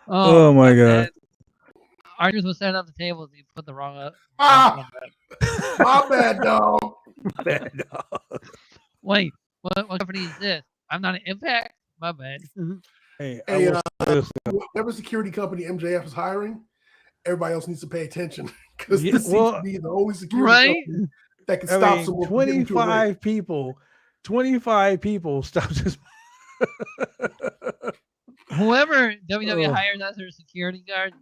Speaker 1: Oh my god.
Speaker 2: Archers was setting up the tables. He put the wrong up.
Speaker 3: Ah, my bad, dog.
Speaker 1: Bad dog.
Speaker 2: Wait, what company is this? I'm not an Impact. My bad.
Speaker 1: Hey,
Speaker 3: Hey,
Speaker 1: I will say this,
Speaker 3: whatever security company MJF is hiring, everybody else needs to pay attention because
Speaker 1: Yeah,
Speaker 3: this seems
Speaker 1: well,
Speaker 3: to be the only security
Speaker 2: Right?
Speaker 3: company that can
Speaker 1: I
Speaker 3: stop
Speaker 1: mean,
Speaker 3: someone from getting to a ring.
Speaker 1: 25 people stopped this.
Speaker 2: Whoever WWE
Speaker 1: Ugh.
Speaker 2: hired as their security guard,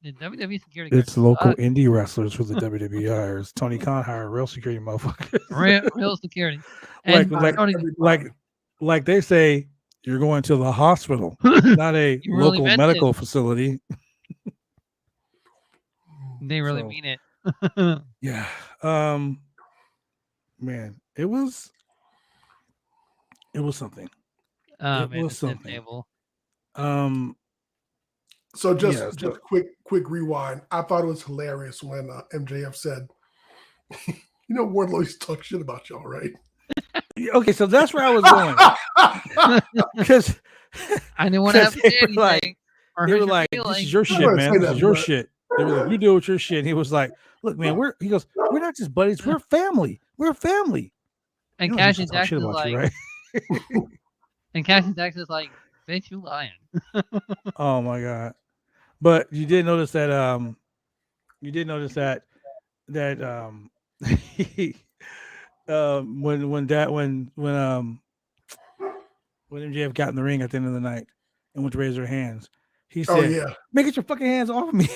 Speaker 2: the WWE security guard.
Speaker 1: It's local
Speaker 2: suck.
Speaker 1: indie wrestlers for the WWE hires. Tony Khan hired real security motherfuckers.
Speaker 2: Real security.
Speaker 1: like,
Speaker 2: And Tony-
Speaker 1: like they say, you're going to the hospital, not a
Speaker 2: You really
Speaker 1: local
Speaker 2: meant
Speaker 1: medical
Speaker 2: it.
Speaker 1: facility.
Speaker 2: They really
Speaker 1: So-
Speaker 2: mean it.
Speaker 1: Yeah. Man, it was something.
Speaker 2: Oh
Speaker 1: It
Speaker 2: man,
Speaker 1: was
Speaker 2: the stiff
Speaker 1: something.
Speaker 2: table.
Speaker 3: So just
Speaker 1: Yeah,
Speaker 3: just quick rewind. I thought it was hilarious when MJF said, "You know, Wardlow used to talk shit about y'all, right?"
Speaker 1: Okay, so that's where I was going. Because
Speaker 2: I didn't want to have to say
Speaker 1: They were like-
Speaker 2: anything. or
Speaker 1: they
Speaker 2: hurt
Speaker 1: were
Speaker 2: your
Speaker 1: like, "This
Speaker 2: feelings.
Speaker 1: is your
Speaker 3: I
Speaker 1: shit,
Speaker 3: wouldn't
Speaker 1: man.
Speaker 3: say
Speaker 1: This
Speaker 3: that,
Speaker 1: is your
Speaker 3: but-
Speaker 1: shit." They were like, "You do with your shit." And he was like, "Look, man, we're not just buddies. We're family. We're family."
Speaker 2: And
Speaker 1: You know, I used
Speaker 2: Cash
Speaker 1: to
Speaker 2: and
Speaker 1: talk shit
Speaker 2: Dax is
Speaker 1: about
Speaker 2: like,
Speaker 1: you, right?
Speaker 2: and Cash and Dax is like, bitch, you lying.
Speaker 1: Oh my god! But you did notice that when MJF got in the ring at the end of the night and went to raise their hands, he said,
Speaker 3: Oh yeah,
Speaker 1: "Make it your fucking hands off of me."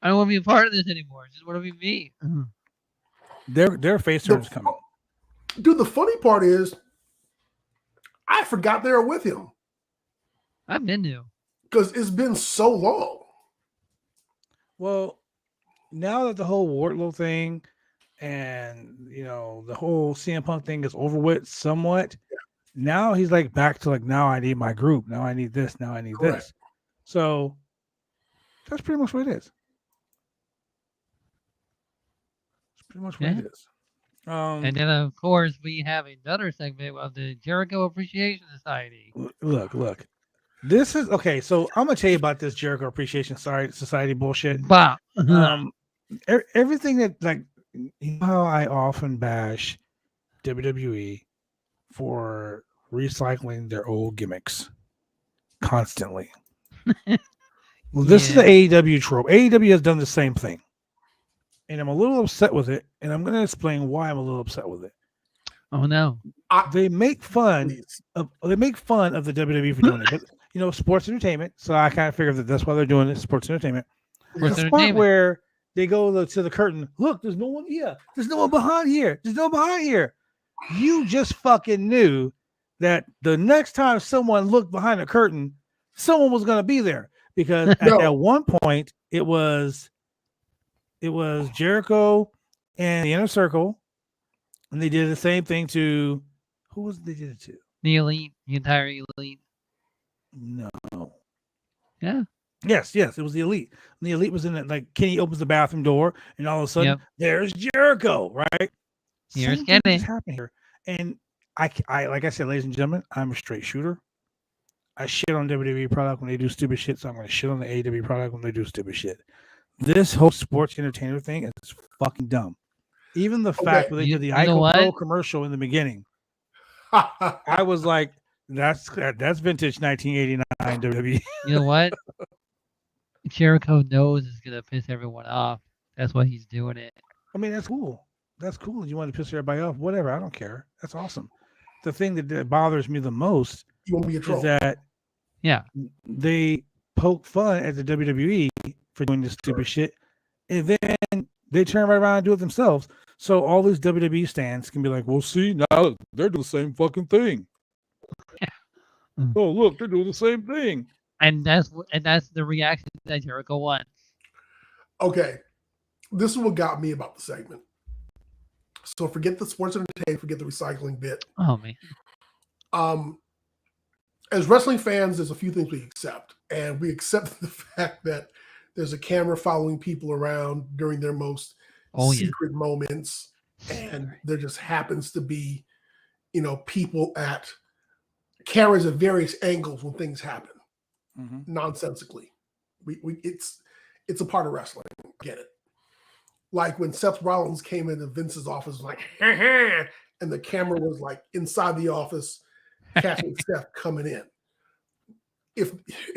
Speaker 2: I don't want to be a part of this anymore. I just want to be me.
Speaker 1: Their face turn is coming.
Speaker 3: dude. The funny part is, I forgot they were with him
Speaker 2: I've been to.
Speaker 3: because it's been so long.
Speaker 1: Well, now that the whole Wardlow thing and the whole CM Punk thing is over with somewhat, now he's like back to like, now I need my group. Now I need this. Now I need
Speaker 3: Correct.
Speaker 1: this. So that's pretty much what it is. That's pretty much what
Speaker 2: Yeah.
Speaker 1: it is.
Speaker 2: And then, of course, we have another segment of the Jericho Appreciation Society.
Speaker 1: Look. This is okay. So I'm gonna tell you about this Jericho Appreciation Society bullshit.
Speaker 2: Bah.
Speaker 1: Everything that, like, you know how I often bash WWE for recycling their old gimmicks constantly. Well, this is the AEW trope. AEW has done the same thing, and I'm a little upset with it. And I'm going to explain why I'm a little upset with it.
Speaker 2: Oh no.
Speaker 1: They make fun
Speaker 3: Please.
Speaker 1: of the WWE for doing it, but sports entertainment. So I kind of figured that that's why they're doing it. Sports entertainment.
Speaker 2: Sports
Speaker 1: The part
Speaker 2: entertainment.
Speaker 1: where they go to the curtain. Look, there's no one here. There's no one behind here. There's no one behind here. You just fucking knew that the next time someone looked behind the curtain, someone was going to be there, because at
Speaker 3: No.
Speaker 1: that one point it was Jericho and the Inner Circle, and they did the same thing to who was it they did it to?
Speaker 2: The elite, the entire elite.
Speaker 1: No,
Speaker 2: Yeah.
Speaker 1: Yes, it was the Elite. And the Elite was in it. Like Kenny opens the bathroom door, and all of a sudden, there's Jericho. Right.
Speaker 2: Here's
Speaker 1: Same thing
Speaker 2: Kenny.
Speaker 1: just happened here. And I like I said, ladies and gentlemen, I'm a straight shooter. I shit on WWE product when they do stupid shit, so I'm going to shit on the AEW product when they do stupid shit. This whole sports entertainer thing is fucking dumb. Even the fact that they did the Ico Pro commercial in the beginning, I was like, that's vintage 1989 WWE.
Speaker 2: You know what? Jericho knows it's gonna piss everyone off. That's why he's doing it.
Speaker 1: I mean, that's cool. That's cool. You want to piss everybody off? Whatever. I don't care. That's awesome. The thing that bothers me the most is that they poke fun at the WWE for doing this stupid shit, and then they turn right around and do it themselves. So all these WWE stands can be like, "Well, see, now they're doing the same fucking thing." Oh, look, they're doing the same thing.
Speaker 2: And that's the reaction that Jericho wants.
Speaker 3: Okay, this is what got me about the segment. So forget the sports entertainment, forget the recycling bit.
Speaker 2: Oh man.
Speaker 3: As wrestling fans, there's a few things we accept, and we accept the fact that there's a camera following people around during their most secret moments, and there just happens to be, people at cameras at various angles when things happen, nonsensically. It's a part of wrestling. I get it. Like when Seth Rollins came into Vince's office, like, and the camera was like inside the office, catching Seth coming in. If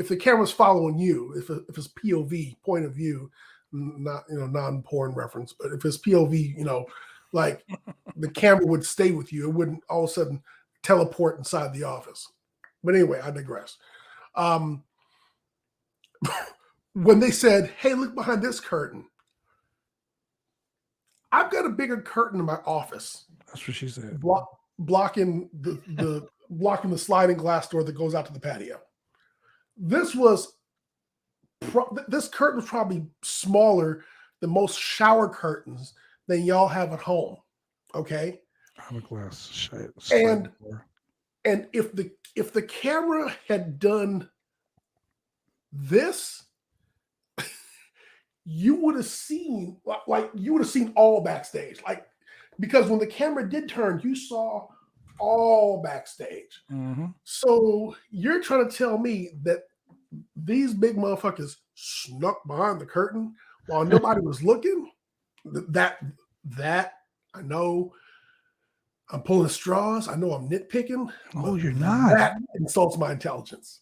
Speaker 3: the camera's following you, if it's POV, point of view, not non-porn reference, but if it's POV, like the camera would stay with you. It wouldn't all of a sudden teleport inside the office. But anyway, I digress. When they said, "Hey, look behind this curtain," I've got a bigger curtain in my office.
Speaker 1: That's what she said.
Speaker 3: Blocking the sliding glass door that goes out to the patio. This curtain was probably smaller than most shower curtains than y'all have at home. Okay.
Speaker 1: Hourglass.
Speaker 3: And if the camera had done this, you would have seen all backstage, because when the camera did turn, you saw all backstage. So you're trying to tell me that these big motherfuckers snuck behind the curtain while nobody was looking? That I know I'm pulling straws. I know I'm nitpicking.
Speaker 1: Oh, you're not.
Speaker 3: That insults my intelligence.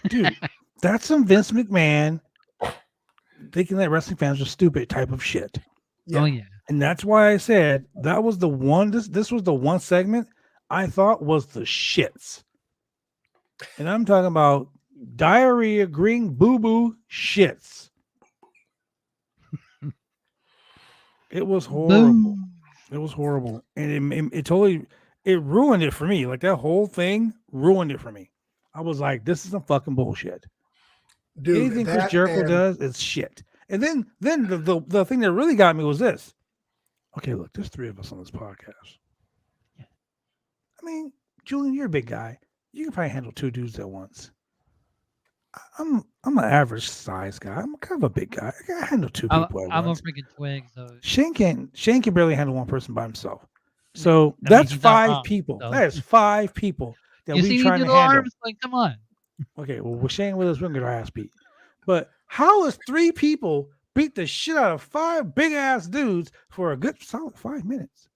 Speaker 1: Dude, that's some Vince McMahon thinking that wrestling fans are stupid type of shit.
Speaker 2: Yeah. Oh yeah.
Speaker 1: And that's why I said that was the one. This was the one segment I thought was the shits. And I'm talking about diarrhea, green boo-boo shits. It was horrible. Boom. It was horrible. And it totally ruined it for me. Like that whole thing ruined it for me. I was like, this is some fucking bullshit. Dude, anything Chris Jericho does is shit. And then the thing that really got me was this. Okay, look, there's 3 of us on this podcast. Yeah. I mean, Julian, you're a big guy. You can probably handle 2 dudes at once. I'm an average size guy. I'm kind of a big guy. I can handle 2 people at once.
Speaker 2: I'm a freaking twig. So
Speaker 1: Shane can barely handle 1 person by himself. So that's 5 people. So. That is 5 people that we trying to handle. Arms?
Speaker 2: Like, come on.
Speaker 1: Okay, well, with Shane with us, we're gonna get our ass beat. But how is 3 people beat the shit out of 5 big ass dudes for a good solid 5 minutes?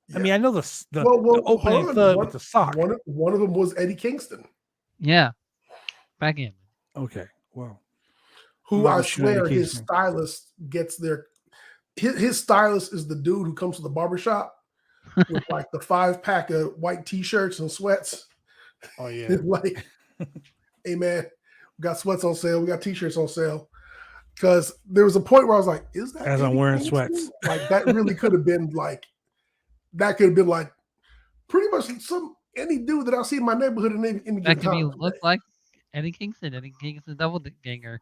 Speaker 1: Yeah. I mean, I know the opening thud with the sock.
Speaker 3: One of them was Eddie Kingston.
Speaker 2: Yeah, back in.
Speaker 1: Okay, well,
Speaker 3: who I swear his stylist gets their. His stylist is the dude who comes to the barbershop with like the 5-pack of white t-shirts and sweats.
Speaker 1: Oh yeah,
Speaker 3: it's like, hey man, we got sweats on sale. We got t-shirts on sale. Because there was a point where I was like, "Is that?"
Speaker 1: As I'm wearing sweats,
Speaker 3: like that really could have been like. That could have been like pretty much any dude that I see in my neighborhood in any
Speaker 2: that could be look like Eddie Kingston double ganger.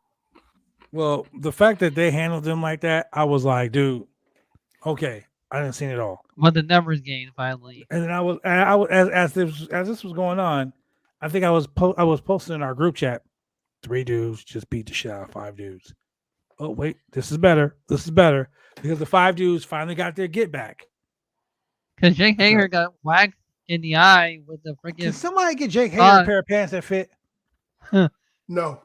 Speaker 1: Well, the fact that they handled them like that, I was like, dude, okay, I didn't see it all.
Speaker 2: But the numbers game finally.
Speaker 1: And then I was as this was going on, I think I was posting in our group chat 3 dudes just beat the shit out of 5 dudes. Oh wait, this is better. This is better because the 5 dudes finally got their get back.
Speaker 2: Because Jake Hager got whacked in the eye with the
Speaker 1: Can
Speaker 2: freaking.
Speaker 1: somebody get Jake Hager a pair of pants that fit?
Speaker 3: No.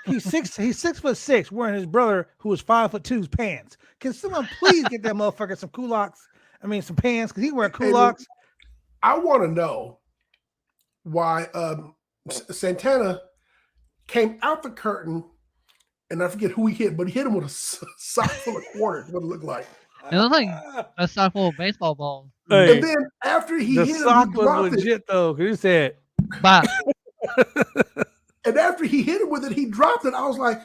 Speaker 1: He's 6'6", wearing his brother who is 5'2's pants. Can someone please get that motherfucker some culottes? I mean, some pants because he wearing culottes.
Speaker 3: I want to know why Santana came out the curtain, and I forget who he hit, but he hit him with a sock full of quarters. What it looked like.
Speaker 2: It looked like a sock full of baseball balls.
Speaker 1: Hey,
Speaker 3: And then after he
Speaker 1: the
Speaker 3: hit him,
Speaker 1: sock
Speaker 3: he
Speaker 1: was
Speaker 3: dropped
Speaker 1: legit
Speaker 3: it.
Speaker 1: though, because he said,
Speaker 2: Bop.
Speaker 3: And after he hit him with it, he dropped it. I was like,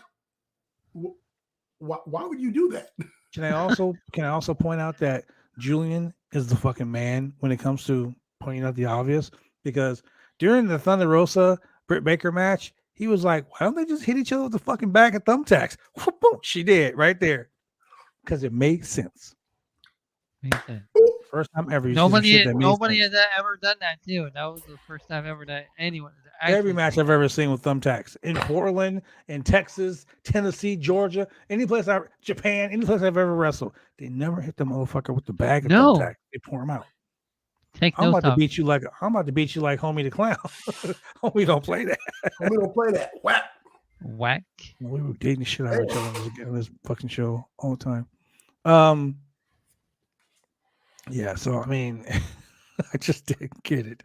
Speaker 3: why would you do that?
Speaker 1: Can I also point out that Julian is the fucking man when it comes to pointing out the obvious? Because during the Thunder Rosa Britt Baker match, he was like, why don't they just hit each other with the fucking bag of thumbtacks? Boom, she did right there. Because it made sense.
Speaker 2: Makes sense.
Speaker 1: First time ever.
Speaker 2: Nobody has ever done that too. That was the first time ever that anyone.
Speaker 1: Every match I've ever seen with thumbtacks in Portland, in Texas, Tennessee, Georgia, Japan, any place I've ever wrestled, they never hit the motherfucker with the bag of thumbtacks. They pour them out. I'm about to beat you like Homie the Clown. Homie don't play that.
Speaker 3: Homie don't play that. Whack.
Speaker 2: Whack.
Speaker 1: We were dating the shit out of each other on this fucking show all the time. Yeah, so I mean, I just didn't get it.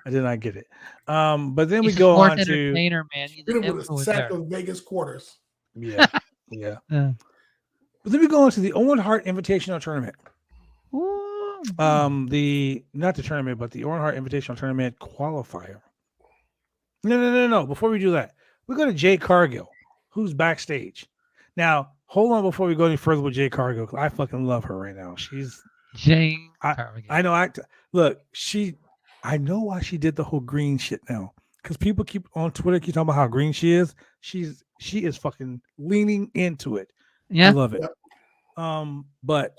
Speaker 1: I did not get it. But then we go on to
Speaker 2: entertainer, man. He's an
Speaker 3: with a sack of Vegas quarters.
Speaker 1: Yeah. But then we go on to the Owen Hart Invitational Tournament. Not the tournament, but the Owen Hart Invitational Tournament qualifier. No. Before we do that, we go to Jade Cargill, who's backstage. Now, hold on before we go any further with Jade Cargill, because I fucking love her right now. She's
Speaker 2: Jade
Speaker 1: Cargill. I know. I know why she did the whole green shit now. Because people keep on Twitter keep talking about how green she is. She is fucking leaning into it.
Speaker 2: Yeah,
Speaker 1: I love it. But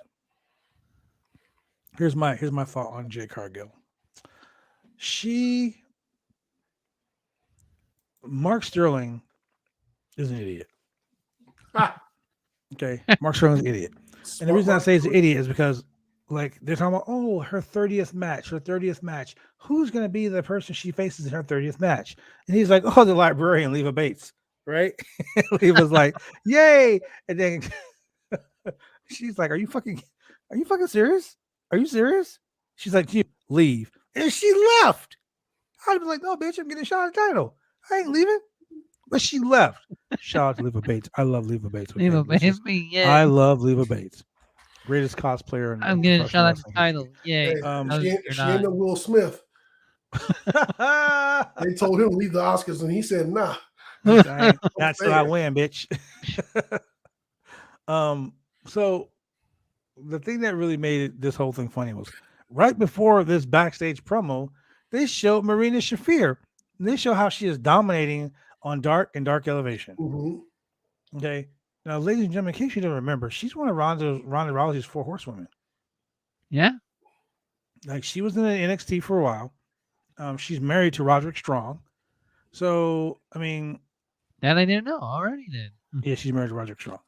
Speaker 1: here's my thought on Jade Cargill. Mark Sterling is an idiot. Okay, Mark Sterling's an idiot, and the reason I say he's an idiot is because, like, they're talking about, her 30th match. Who's going to be the person she faces in her 30th match? And he's like, the librarian, Leva Bates, right? Leva's like, yay! And then she's like, are you fucking serious? Are you serious? She's like, you leave. And she left. I'd be like, no, bitch, I'm getting a shot at the title. I ain't leaving. But she left. Shout out to Leva Bates. I love Leva Bates.
Speaker 2: Leva Bates, yeah.
Speaker 1: I love Leva Bates. Greatest cosplayer.
Speaker 2: I'm getting a shot at the title. Yeah.
Speaker 3: She ain't no Will Smith. They told him to leave the Oscars, and he said, nah.
Speaker 1: That's what I win, bitch. So the thing that really made this whole thing funny was right before this backstage promo, they showed Marina Shafir. They show how she is dominating on Dark and Dark Elevation.
Speaker 3: Mm-hmm.
Speaker 1: Okay. Now, ladies and gentlemen, in case you don't remember, she's one of Ronda Rousey's 4 horsewomen.
Speaker 2: Yeah.
Speaker 1: Like, she was in the NXT for a while. She's married to Roderick Strong. So, I mean,
Speaker 2: that I didn't know already then.
Speaker 1: Yeah, she's married to Roderick Strong.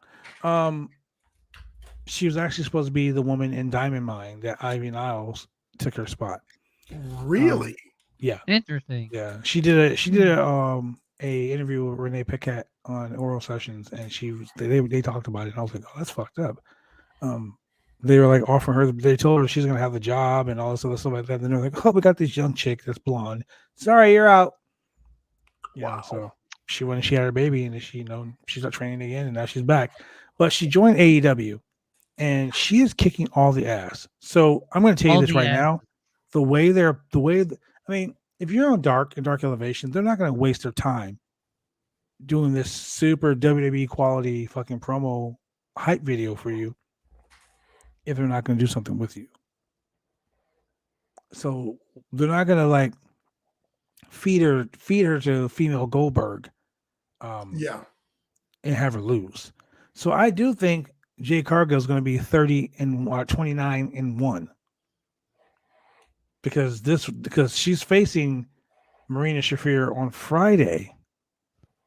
Speaker 1: She was actually supposed to be the woman in Diamond Mine that Ivy Niles took her spot.
Speaker 3: Really?
Speaker 1: Yeah.
Speaker 2: Interesting.
Speaker 1: Yeah. She did a interview with Renee Paquette on Oral Sessions, and they talked about it, and I was like, oh, that's fucked up. They were like offering her, they told her she's gonna have the job and all this other stuff like that. And they're like, oh, we got this young chick that's blonde. Sorry, you're out. Yeah. Wow. So she went and she had her baby, and she's not training again, and now she's back. But she joined AEW, and she is kicking all the ass. So I'm going to tell you this right now. I mean, if you're on Dark and Dark Elevation, they're not going to waste their time doing this super WWE quality fucking promo hype video for you if they're not going to do something with you. So they're not going to like feed her to female Goldberg, and have her lose. So I do think Jade Cargill is going to be 29-1 because she's facing Marina Shafir on Friday,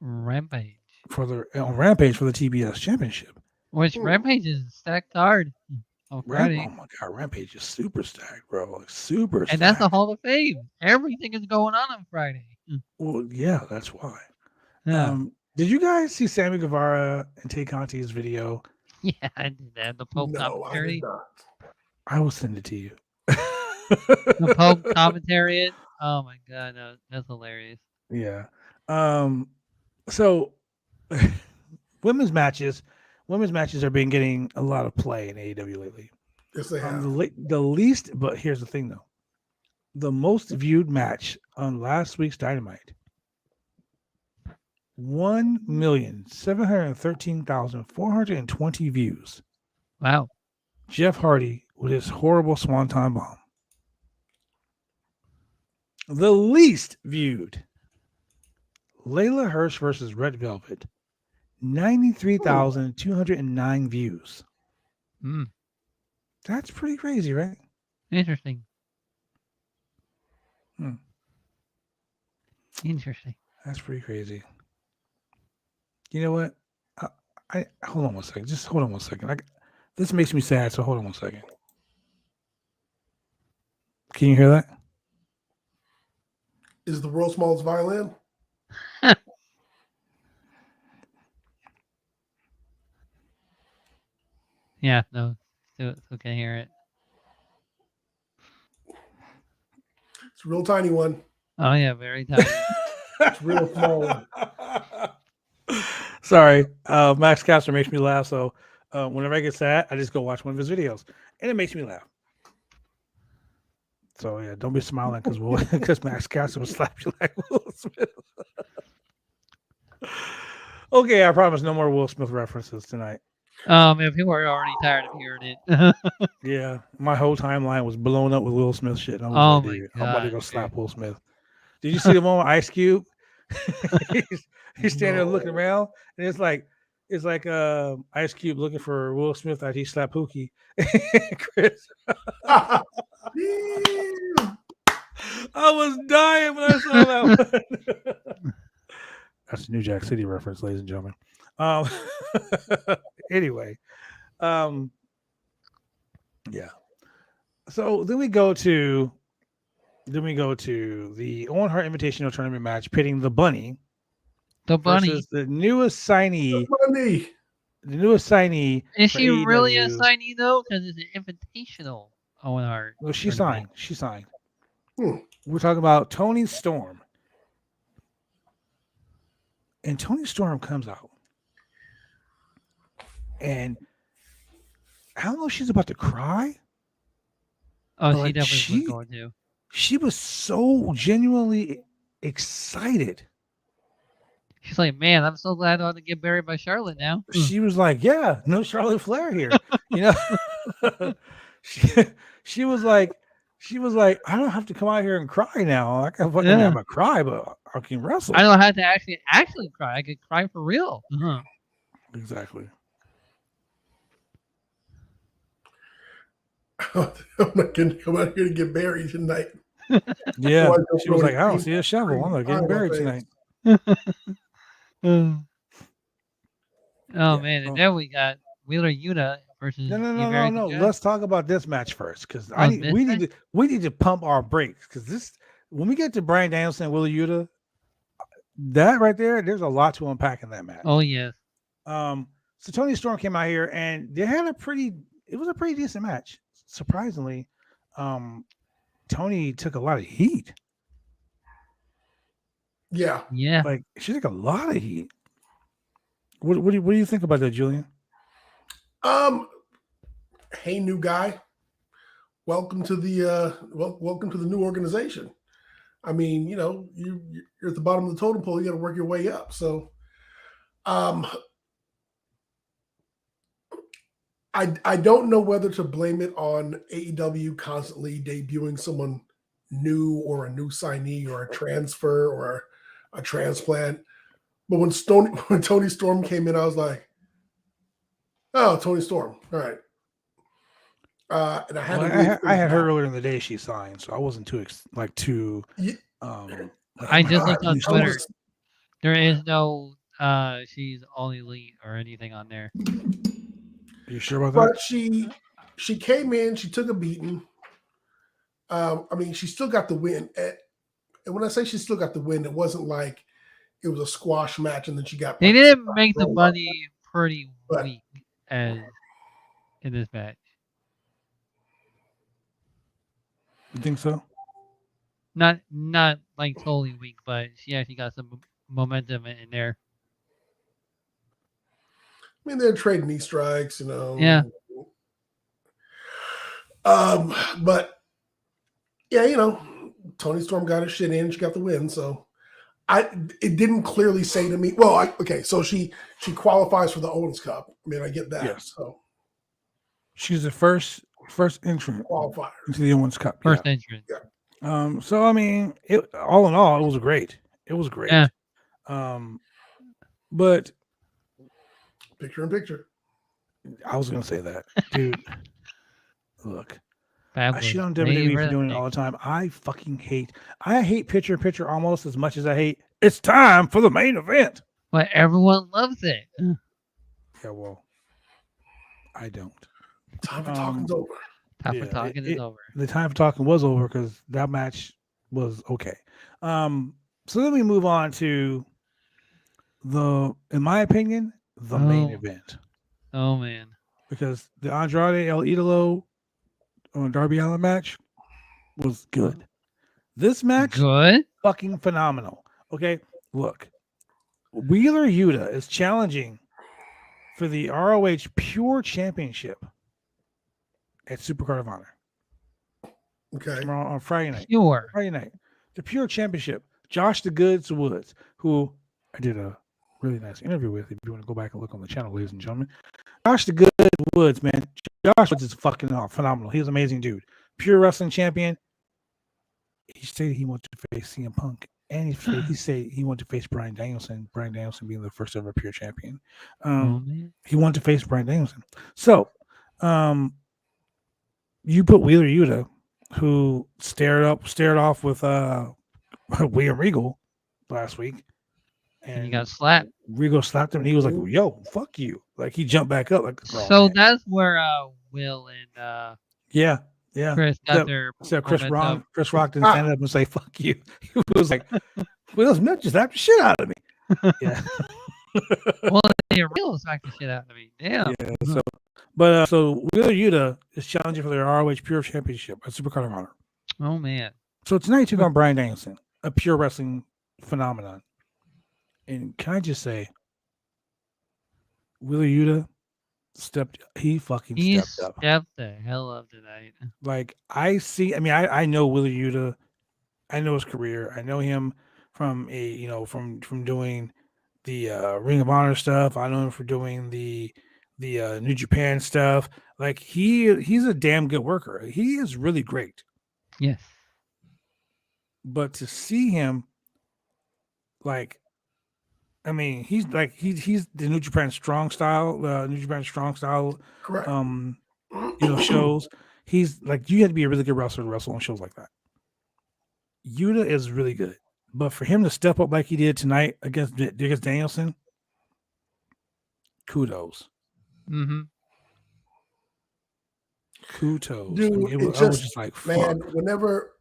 Speaker 2: Rampage.
Speaker 1: on Rampage for the TBS Championship.
Speaker 2: Which Rampage is a stacked card on Friday.
Speaker 1: Oh my God, Rampage is super stacked, bro. Like super stacked.
Speaker 2: And that's the Hall of Fame. Everything is going on Friday.
Speaker 1: Well, yeah, that's why.
Speaker 2: Yeah.
Speaker 1: Did you guys see Sammy Guevara and Tay Conti's video?
Speaker 2: Yeah, I did that. The Pope
Speaker 3: No, I
Speaker 2: commentary.
Speaker 3: did not.
Speaker 1: I will send it to you.
Speaker 2: The Pope commentary. Oh my God, no, that's hilarious.
Speaker 1: Yeah. So women's matches are been getting a lot of play in AEW lately.
Speaker 3: Yes, they have.
Speaker 1: The least, but here's the thing though. The most viewed match on last week's Dynamite. 1,713,420 views.
Speaker 2: Wow.
Speaker 1: Jeff Hardy with his horrible Swanton Bomb. The least viewed. Layla Hirsch versus Red Velvet. 93,209 views.
Speaker 2: Mm,
Speaker 1: That's pretty crazy, right?
Speaker 2: interesting.
Speaker 1: Hmm.
Speaker 2: Interesting.
Speaker 1: That's pretty crazy. You know what? I hold on one second. Just hold on one second. This makes me sad, so hold on one second. Can you hear that?
Speaker 3: Is the world's smallest violin?
Speaker 2: Yeah, no, still can hear it.
Speaker 3: It's a real tiny one.
Speaker 2: Oh yeah, very tiny.
Speaker 3: It's real small.
Speaker 1: Sorry, Max Caster makes me laugh. So whenever I get sad, I just go watch one of his videos, and it makes me laugh. So yeah, don't be smiling because Max Caster will slap you like Will Smith. Okay, I promise no more Will Smith references tonight.
Speaker 2: If people are already tired of hearing it.
Speaker 1: Yeah, my whole timeline was blown up with Will Smith shit. I was
Speaker 2: Oh
Speaker 1: like,
Speaker 2: my
Speaker 1: dude, I'm about to
Speaker 2: God,
Speaker 1: go
Speaker 2: dude.
Speaker 1: slap Will Smith. Did you see the one with Ice Cube? he's standing there looking around, and it's like Ice Cube looking for Will Smith that he slapped Pookie. Chris, I was dying when I saw that one. That's a New Jack City reference, ladies and gentlemen. Anyway, yeah. So then we go to the Owen Hart Invitational Tournament match pitting the Bunny
Speaker 2: The bunny.
Speaker 1: versus the newest signee.
Speaker 3: Money.
Speaker 1: The newest signee.
Speaker 2: Is
Speaker 1: for
Speaker 2: she really a
Speaker 1: AEW.
Speaker 2: signee though? Because it's an invitational Owen Hart.
Speaker 1: Well, she
Speaker 2: tournament.
Speaker 1: signed. She signed.
Speaker 3: Hmm.
Speaker 1: We're talking about Toni Storm. And Toni Storm comes out. And I don't know if she's about to cry.
Speaker 2: Oh, she
Speaker 1: Like,
Speaker 2: definitely was going to.
Speaker 1: She was so genuinely excited.
Speaker 2: She's like, man, I'm so glad I don't have to get buried by Charlotte now.
Speaker 1: She was like, yeah, no Charlotte Flair here. You know? she was like, I don't have to come out here and cry now. I can fucking have a cry, but I can wrestle.
Speaker 2: I don't have to actually cry. I could cry for real. Uh-huh.
Speaker 1: Exactly.
Speaker 3: I'm not gonna come out here to get buried tonight.
Speaker 1: Yeah.
Speaker 3: Otherwise,
Speaker 1: She was like, I don't
Speaker 3: scream-
Speaker 1: see a shovel. I'm not getting
Speaker 3: cry in my
Speaker 1: buried
Speaker 3: face.
Speaker 1: tonight.
Speaker 2: Oh
Speaker 1: Yeah.
Speaker 2: man, and then we got Wheeler Yuta versus
Speaker 1: No. Let's talk about this match first, because
Speaker 2: Oh, this
Speaker 1: we need to pump our brakes, because when we get to Brian Danielson and Wheeler Yuta, that right there, there's a lot to unpack in that match.
Speaker 2: Oh yes.
Speaker 1: So Toni Storm came out here and they had a pretty decent match. Surprisingly, Toni took a lot of heat.
Speaker 3: Yeah.
Speaker 2: Yeah.
Speaker 1: Like, she took a lot of heat. What do you think about that, Julian?
Speaker 3: Hey, new guy. Welcome to the welcome to the new organization. I mean, you know, you're at the bottom of the totem pole. You got to work your way up. So, I don't know whether to blame it on AEW constantly debuting someone new or a new signee or a transfer or a transplant. But when Toni Storm came in, I was like, "Oh, Toni Storm, all right." And I
Speaker 1: had her earlier in the day. She signed, so I wasn't too
Speaker 3: Yeah.
Speaker 2: I just looked on
Speaker 3: I
Speaker 2: Twitter.
Speaker 3: was-
Speaker 2: There is no she's all elite or anything on there.
Speaker 1: Are you sure about that?
Speaker 3: But she came in, she took a beating. I mean, she still got the win. And when I say she still got the win, it wasn't like it was a squash match and then she got.
Speaker 2: They
Speaker 3: like,
Speaker 2: didn't make the
Speaker 3: rolled up.
Speaker 2: bunny pretty
Speaker 3: But-
Speaker 2: weak as in this match.
Speaker 1: You think so?
Speaker 2: Not like totally weak, but she actually got some momentum in there.
Speaker 3: I mean, they're trading knee strikes, you know.
Speaker 2: Yeah.
Speaker 3: But yeah, you know, Tony Storm got her shit in. She got the win. So it didn't clearly say to me. Well, okay, so she qualifies for the Owens Cup. I mean, I get that.
Speaker 1: Yes.
Speaker 3: So
Speaker 1: She's the first entrant
Speaker 3: qualifier.
Speaker 1: into the Owens Cup.
Speaker 2: First entrance.
Speaker 1: So I mean, all in all, it was great. It was great.
Speaker 2: Yeah.
Speaker 1: But
Speaker 3: Picture in picture.
Speaker 1: I was gonna say that, dude. Look, I
Speaker 2: Fabulous.
Speaker 1: shit on WWE for
Speaker 2: Favorite
Speaker 1: doing it
Speaker 2: thing.
Speaker 1: all the time. I hate picture in picture almost as much as I hate it's time for the main event.
Speaker 2: But everyone loves it.
Speaker 1: Yeah, well, I don't.
Speaker 3: Time for talking's over.
Speaker 2: Time for
Speaker 1: Yeah,
Speaker 2: talking is over.
Speaker 1: The time for talking was over because that match was okay. So then we move on to in my opinion, the main
Speaker 2: Oh.
Speaker 1: event.
Speaker 2: Oh man.
Speaker 1: Because the Andrade El Idolo Darby Allin match was good. This match,
Speaker 2: Good.
Speaker 1: fucking phenomenal. Okay, look. Wheeler Yuta is challenging for the ROH Pure Championship at Supercard of Honor
Speaker 3: Okay.
Speaker 1: tomorrow on Friday night.
Speaker 2: Pure.
Speaker 1: Friday night. The Pure Championship. Josh the Goods Woods, who I did a really nice interview with. If you want to go back and look on the channel, ladies and gentlemen. Josh the Good Woods, man. Josh Woods is fucking phenomenal. He's an amazing dude. Pure wrestling champion. He said he wanted to face CM Punk. And he said he wanted to face Brian Danielson. Brian Danielson being the first ever Pure champion.
Speaker 2: Oh man.
Speaker 1: He wanted to face Brian Danielson. So, you put Wheeler Yuta, who stared off with William Regal last week,
Speaker 2: And you got slapped.
Speaker 1: Regal slapped him, and he was like, "Yo, fuck you!" Like he jumped back up, like, "Oh,
Speaker 2: So
Speaker 1: man."
Speaker 2: that's where Will and
Speaker 1: yeah.
Speaker 2: Chris got their
Speaker 1: Except Chris
Speaker 2: momentum.
Speaker 1: Rock didn't stand up and say "fuck you." He was like, "Will Smith just slapped the shit out of me." Yeah.
Speaker 2: Well, they Real smacked the shit out of me. Damn.
Speaker 1: Yeah. So Wheeler Yuta is challenging for the ROH Pure Championship at Supercard of Honor.
Speaker 2: Oh man.
Speaker 1: So tonight took on Brian Danielson, a pure wrestling phenomenon. And can I just say, Wheeler Yuta
Speaker 2: He
Speaker 1: stepped up.
Speaker 2: stepped the hell up tonight.
Speaker 1: Like I know Wheeler Yuta. I know his career. I know him from from doing the Ring of Honor stuff. I know him for doing the New Japan stuff. Like he's a damn good worker. He is really great.
Speaker 2: Yes.
Speaker 1: But to see him, like, I mean, he's the New Japan Strong Style,
Speaker 3: Correct.
Speaker 1: shows. He's like, you had to be a really good wrestler to wrestle on shows like that. Yuta is really good, but for him to step up like he did tonight against Danielson, kudos.
Speaker 2: Mm-hmm.
Speaker 1: Kudos.
Speaker 3: Dude,
Speaker 1: I mean,
Speaker 3: it
Speaker 1: I was
Speaker 3: just-
Speaker 1: just like,
Speaker 3: Man,
Speaker 1: fuck.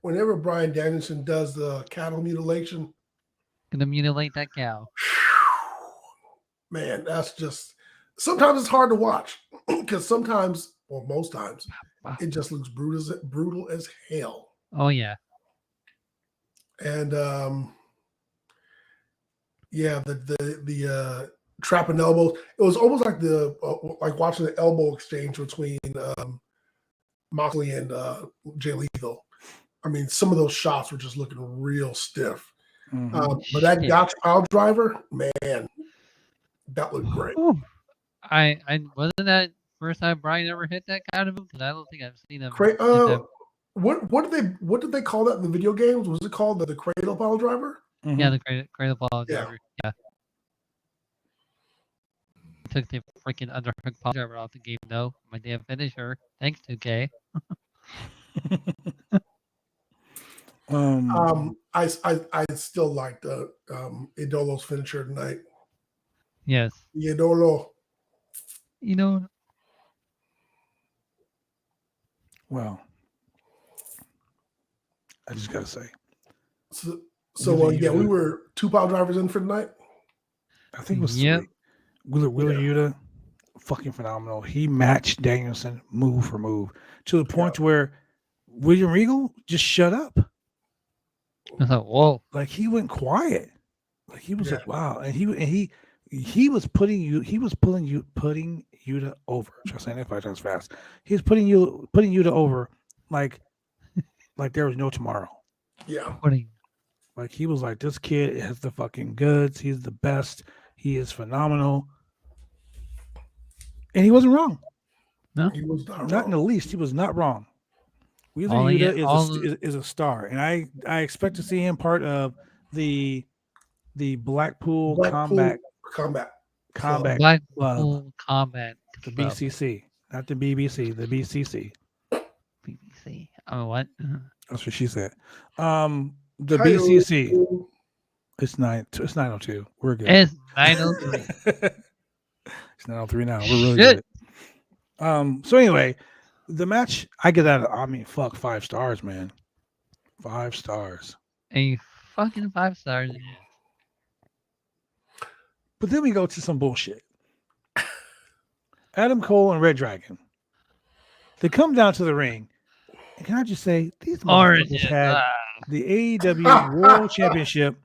Speaker 3: whenever Brian Danielson does the cattle mutilation,
Speaker 2: Gonna mutilate that cow.
Speaker 3: man, that's just sometimes it's hard to watch because sometimes, or most times, it just looks brutal as hell.
Speaker 2: Oh yeah.
Speaker 3: And the trap and elbows. It was almost like like watching the elbow exchange between Moxley and Jay Lethal. I mean, some of those shots were just looking real stiff.
Speaker 1: Mhm.
Speaker 3: But that
Speaker 2: Shit.
Speaker 3: Gotch pile driver, man, that looked great.
Speaker 2: Whew. I wasn't that first time Brian ever hit that kind of move, because I don't think I've seen him.
Speaker 3: Cra-
Speaker 2: hit that.
Speaker 3: what did they call that in the video games? Was it called the cradle pile driver?
Speaker 1: Mhm.
Speaker 2: Yeah, the cradle ball
Speaker 3: Yeah.
Speaker 2: driver. Yeah. Took the freaking underhook pile driver off the game though. My damn finisher. Thanks, 2K.
Speaker 3: I still like the Idolo's finisher tonight.
Speaker 2: Yes.
Speaker 3: Idolo.
Speaker 2: You know,
Speaker 5: Well, I just gotta say,
Speaker 3: So
Speaker 5: Yuda.
Speaker 3: we were 2 power drivers in for the night.
Speaker 5: I think it was
Speaker 2: Yep.
Speaker 5: 3. Wheeler Yuta, fucking phenomenal. He matched Danielson move for move to the point where William Regal just shut up.
Speaker 2: I thought, whoa.
Speaker 5: Like he went quiet. Like he was like, wow. And he was putting Yuta over. Try saying that 5 times fast. He was putting Yuta over like there was no tomorrow.
Speaker 3: Yeah.
Speaker 2: Putting.
Speaker 5: Like he was like, this kid has the fucking goods. He's the best. He is phenomenal. And he wasn't wrong.
Speaker 2: No.
Speaker 3: He was not
Speaker 5: Not in
Speaker 3: wrong.
Speaker 5: the least. He was not wrong. Wheeler
Speaker 2: All he-
Speaker 5: Yuta
Speaker 2: all-
Speaker 5: is a star, and I expect to see him part of the Blackpool Combat
Speaker 2: Blackpool
Speaker 5: Club,
Speaker 2: Combat
Speaker 5: the
Speaker 2: Club.
Speaker 5: BCC, not the BBC, the BCC.
Speaker 2: BBC. Oh, what?
Speaker 5: That's what she said. The
Speaker 3: Hi-yo.
Speaker 5: BCC. It's 9:02. We're good.
Speaker 2: It's 9:03.
Speaker 5: It's 9:03 now. We're really
Speaker 2: Shit.
Speaker 5: good. So anyway, the match, I get that. I mean, fuck, 5 stars, man. 5 stars.
Speaker 2: A fucking 5 stars.
Speaker 5: But then we go to some bullshit. Adam Cole and Red Dragon. They come down to the ring. And can I just say, these motherfuckers
Speaker 2: Orange.
Speaker 5: had the AEW World Championship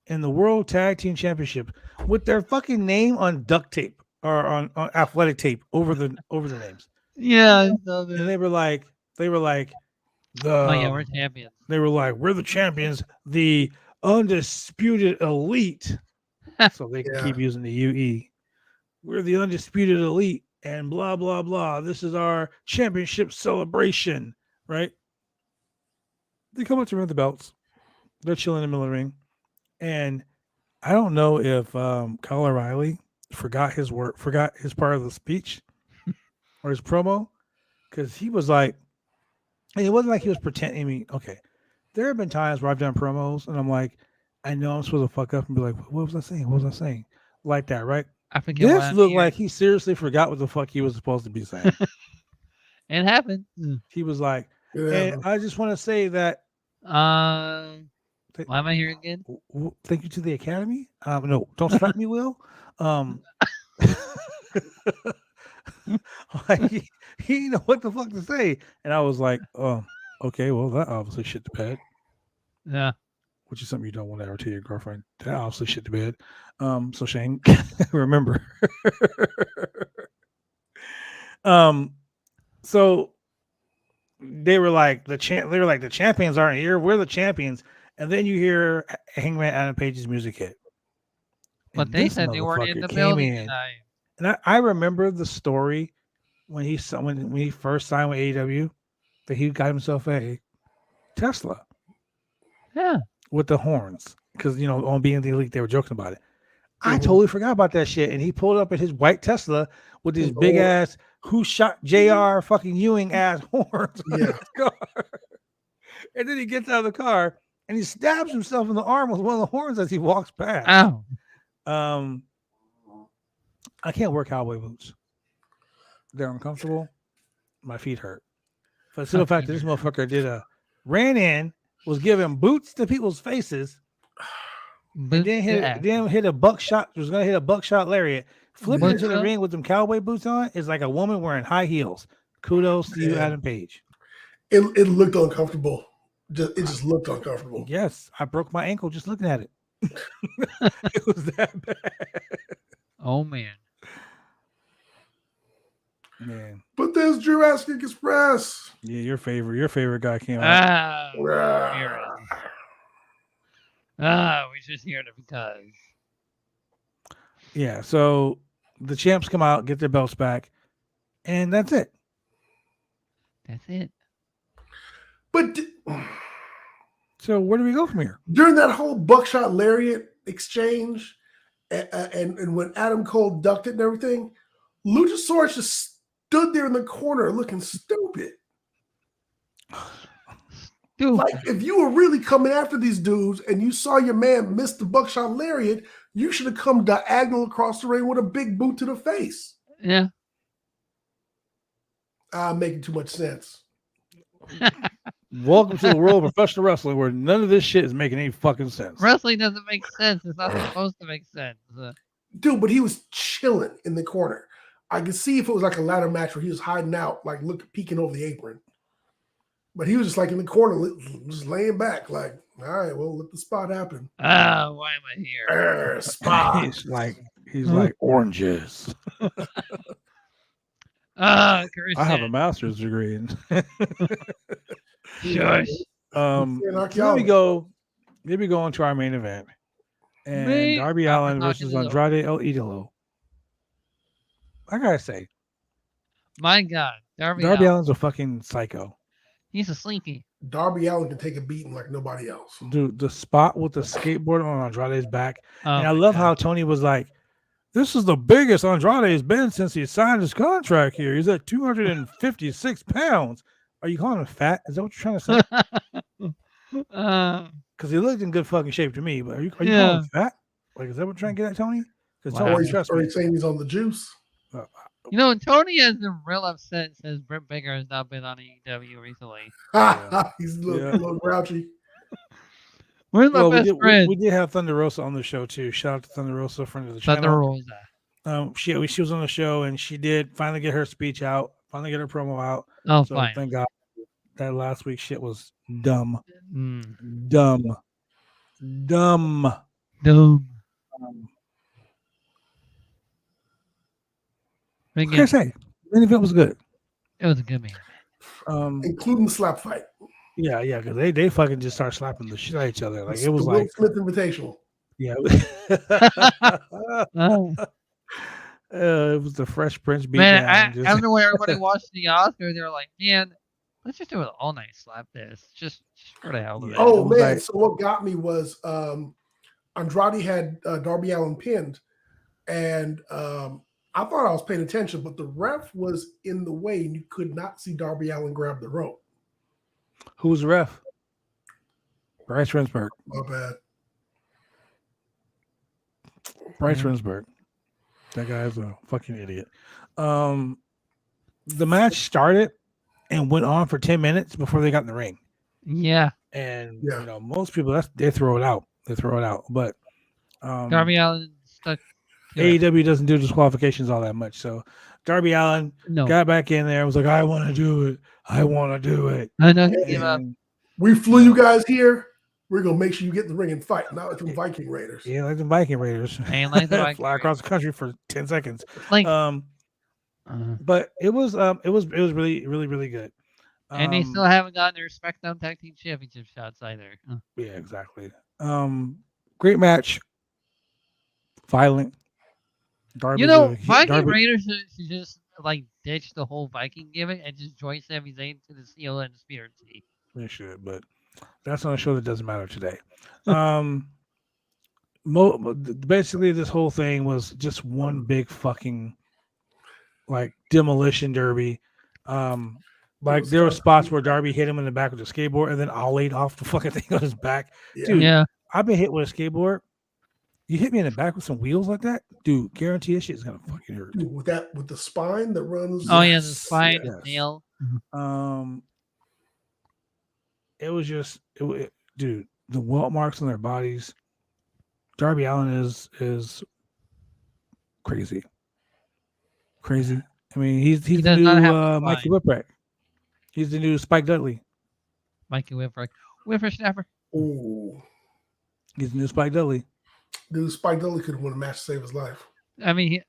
Speaker 5: and the World Tag Team Championship with their fucking name on duct tape or on athletic tape over the names.
Speaker 2: Yeah. I saw
Speaker 5: And
Speaker 2: that.
Speaker 5: they were like,
Speaker 2: Oh, yeah, we're champions.
Speaker 5: they were like, we're the champions, the undisputed elite. So they can
Speaker 3: Yeah.
Speaker 5: keep using the UE. We're the undisputed elite and blah, blah, blah. This is our championship celebration, right? They come up to ring the belts. They're chilling in the middle of the ring. And I don't know if Kyle O'Reilly forgot his part of the speech or his promo, because he was like, and it wasn't like he was pretending. I mean, okay, there have been times where I've done promos and I'm like, I know I'm supposed to fuck up and be like, what was I saying? What was I saying? Like that, right?
Speaker 2: I forget what
Speaker 5: This
Speaker 2: I'm
Speaker 5: looked
Speaker 2: hearing.
Speaker 5: like he seriously forgot what the fuck he was supposed to be saying.
Speaker 2: It happened.
Speaker 5: He was like,
Speaker 3: Yeah.
Speaker 5: and I just want to say that
Speaker 2: Why am I here again?
Speaker 5: thank you to the Academy. No, don't slap me, Will. Like, he didn't know what the fuck to say. And I was like, okay, well, that obviously shit the bed,
Speaker 2: Yeah.
Speaker 5: which is something you don't want to ever tell your girlfriend. That obviously shit the bed. So Shane, remember. So they were like the champions aren't here. We're the champions. And then you hear Hangman Adam Page's music hit.
Speaker 2: But
Speaker 5: And
Speaker 2: they
Speaker 5: this
Speaker 2: said they weren't in
Speaker 5: motherfucker
Speaker 2: the
Speaker 5: came
Speaker 2: building
Speaker 5: in.
Speaker 2: tonight.
Speaker 5: And I remember the story when he first signed with AEW that he got himself a Tesla
Speaker 2: Yeah.
Speaker 5: with the horns, because on Being the Elite they were joking about it. I
Speaker 3: Mhm.
Speaker 5: totally forgot about that shit, and he pulled up in his white Tesla with these big
Speaker 3: Oh.
Speaker 5: ass "Who Shot JR" fucking Ewing ass horns on
Speaker 3: Yeah.
Speaker 5: his car. And then he gets out of the car and he stabs himself in the arm with one of the horns as he walks past.
Speaker 2: Ow.
Speaker 5: I can't wear cowboy boots. They're uncomfortable. My feet hurt. But the simple fact that this motherfucker ran in, was giving boots to people's faces, and then hit a buckshot. Was gonna hit a buckshot lariat. Flipped into the
Speaker 2: Buckshot?
Speaker 5: ring with them cowboy boots on is like a woman wearing high heels. Kudos to you,
Speaker 3: Yeah.
Speaker 5: Adam Page.
Speaker 3: It looked uncomfortable. It just looked uncomfortable.
Speaker 5: Yes, I broke my ankle just looking at it. It was that bad.
Speaker 2: Oh, man.
Speaker 5: Man,
Speaker 3: But there's Jurassic Express.
Speaker 5: yeah, your favorite guy came out.
Speaker 2: We just heard it because.
Speaker 5: Yeah, so the champs come out, get their belts back, and that's it.
Speaker 2: That's it.
Speaker 3: But
Speaker 5: So where do we go from here?
Speaker 3: during that whole buckshot lariat exchange, and when Adam Cole ducked it and everything, Luchasaurus just stood there in the corner looking stupid.
Speaker 2: Dude,
Speaker 3: Like, if you were really coming after these dudes and you saw your man miss the buckshot lariat, you should have come diagonal across the ring with a big boot to the face.
Speaker 2: yeah.
Speaker 3: I'm making too much sense.
Speaker 1: Welcome to the world of professional wrestling, where none of this shit is making any fucking sense.
Speaker 2: Wrestling doesn't make sense. It's not supposed to make sense.
Speaker 3: Dude, but he was chilling in the corner. I could see if it was like a ladder match where he was hiding out, like peeking over the apron. But he was just like in the corner, just laying back, like, all right, well, let the spot happen.
Speaker 2: Why am I here?
Speaker 3: Spot.
Speaker 1: He's like oranges. I have a master's degree in.
Speaker 2: Shush.
Speaker 1: Maybe go into our main event, and Darby Allin versus Andrade El Idolo. I gotta say,
Speaker 2: my God, Darby
Speaker 1: Allin's a fucking psycho.
Speaker 2: He's a slinky.
Speaker 3: Darby Allin can take a beating like nobody else.
Speaker 1: Dude, the spot with the skateboard on Andrade's back, and I love how Tony was like, "This is the biggest Andrade's been since he signed his contract here. He's at 256 pounds. Are you calling him fat? Is that what you're trying to say?" Because he looked in good fucking shape to me. But are you calling him fat? Like, is that what you're trying to get at, Tony? Because
Speaker 3: Or he's saying he's on the juice.
Speaker 2: You know, Tony has been real upset since Britt Baker has not been on AEW recently.
Speaker 3: He's a little grouchy.
Speaker 2: We're the best friends.
Speaker 1: We did have Thunder Rosa on the show too. Shout out to Thunder Rosa, friend of the
Speaker 2: channel.
Speaker 1: Thunder Rosa. She was on the show and she did finally get her speech out, finally get her promo out.
Speaker 2: Oh,
Speaker 1: so
Speaker 2: fine.
Speaker 1: Thank God. That last week's shit was dumb.
Speaker 2: Mm.
Speaker 1: Dumb. What can I say? The event was good.
Speaker 2: It was a good man.
Speaker 3: Including the slap fight.
Speaker 1: Yeah, because they fucking just start slapping the shit out of each other. Like, it was
Speaker 3: the
Speaker 1: like
Speaker 3: Will Smith Invitational.
Speaker 1: Yeah. It was the Fresh Prince beat
Speaker 2: man,
Speaker 1: down.
Speaker 2: After when everybody watched the Oscar, they were like, man, let's just do an all-night slap this. Just for the hell of it.
Speaker 3: Oh, man. So what got me was Andrade had Darby Allin pinned, and I thought I was paying attention, but the ref was in the way, and you could not see Darby Allin grab the rope.
Speaker 1: Who was the ref? Bryce Rensburg.
Speaker 3: My bad.
Speaker 1: Bryce Rensburg. That guy's a fucking idiot. The match started and went on for 10 minutes before they got in the ring.
Speaker 2: Yeah.
Speaker 1: And you know, most people they throw it out. But
Speaker 2: Darby Allin stuck.
Speaker 1: AEW doesn't do disqualifications all that much. So Darby Allin got back in there and was like, I want to do it. I know.
Speaker 2: Give up.
Speaker 3: We flew you guys here. We're going to make sure you get in the ring and fight. Not like the Viking Raiders.
Speaker 1: Yeah, like the Viking Raiders.
Speaker 2: And like the Viking
Speaker 1: fly across the country for 10 seconds.
Speaker 2: Like,
Speaker 1: but it was really, really, really good.
Speaker 2: And they still haven't gotten their SmackDown Tag Team Championship shots either.
Speaker 1: Yeah, exactly. Great match. Violent.
Speaker 2: Viking Raiders should just like ditch the whole Viking gimmick and just join Sami Zayn to the Seal and the Spear team.
Speaker 1: They should, but that's on a show that doesn't matter today. Basically, this whole thing was just one big fucking like demolition derby. Like there were spots where Darby hit him in the back with a skateboard and then ollied off the fucking thing on his back. Dude, I've been hit with a skateboard. You hit me in the back with some wheels like that, dude. Guarantee this shit is gonna fucking hurt.
Speaker 3: Dude, with the spine that runs.
Speaker 2: Oh yeah, the spine nail.
Speaker 1: It was just, dude. The welt marks on their bodies. Darby Allin is crazy. I mean, he's the new Mikey Whipwreck. He's the new Spike Dudley.
Speaker 2: Mikey Whipwreck, Whippersnapper.
Speaker 3: Oh,
Speaker 1: he's the new Spike Dudley.
Speaker 3: Dude, Spike Dudley could have won a match to save his life.
Speaker 2: I mean.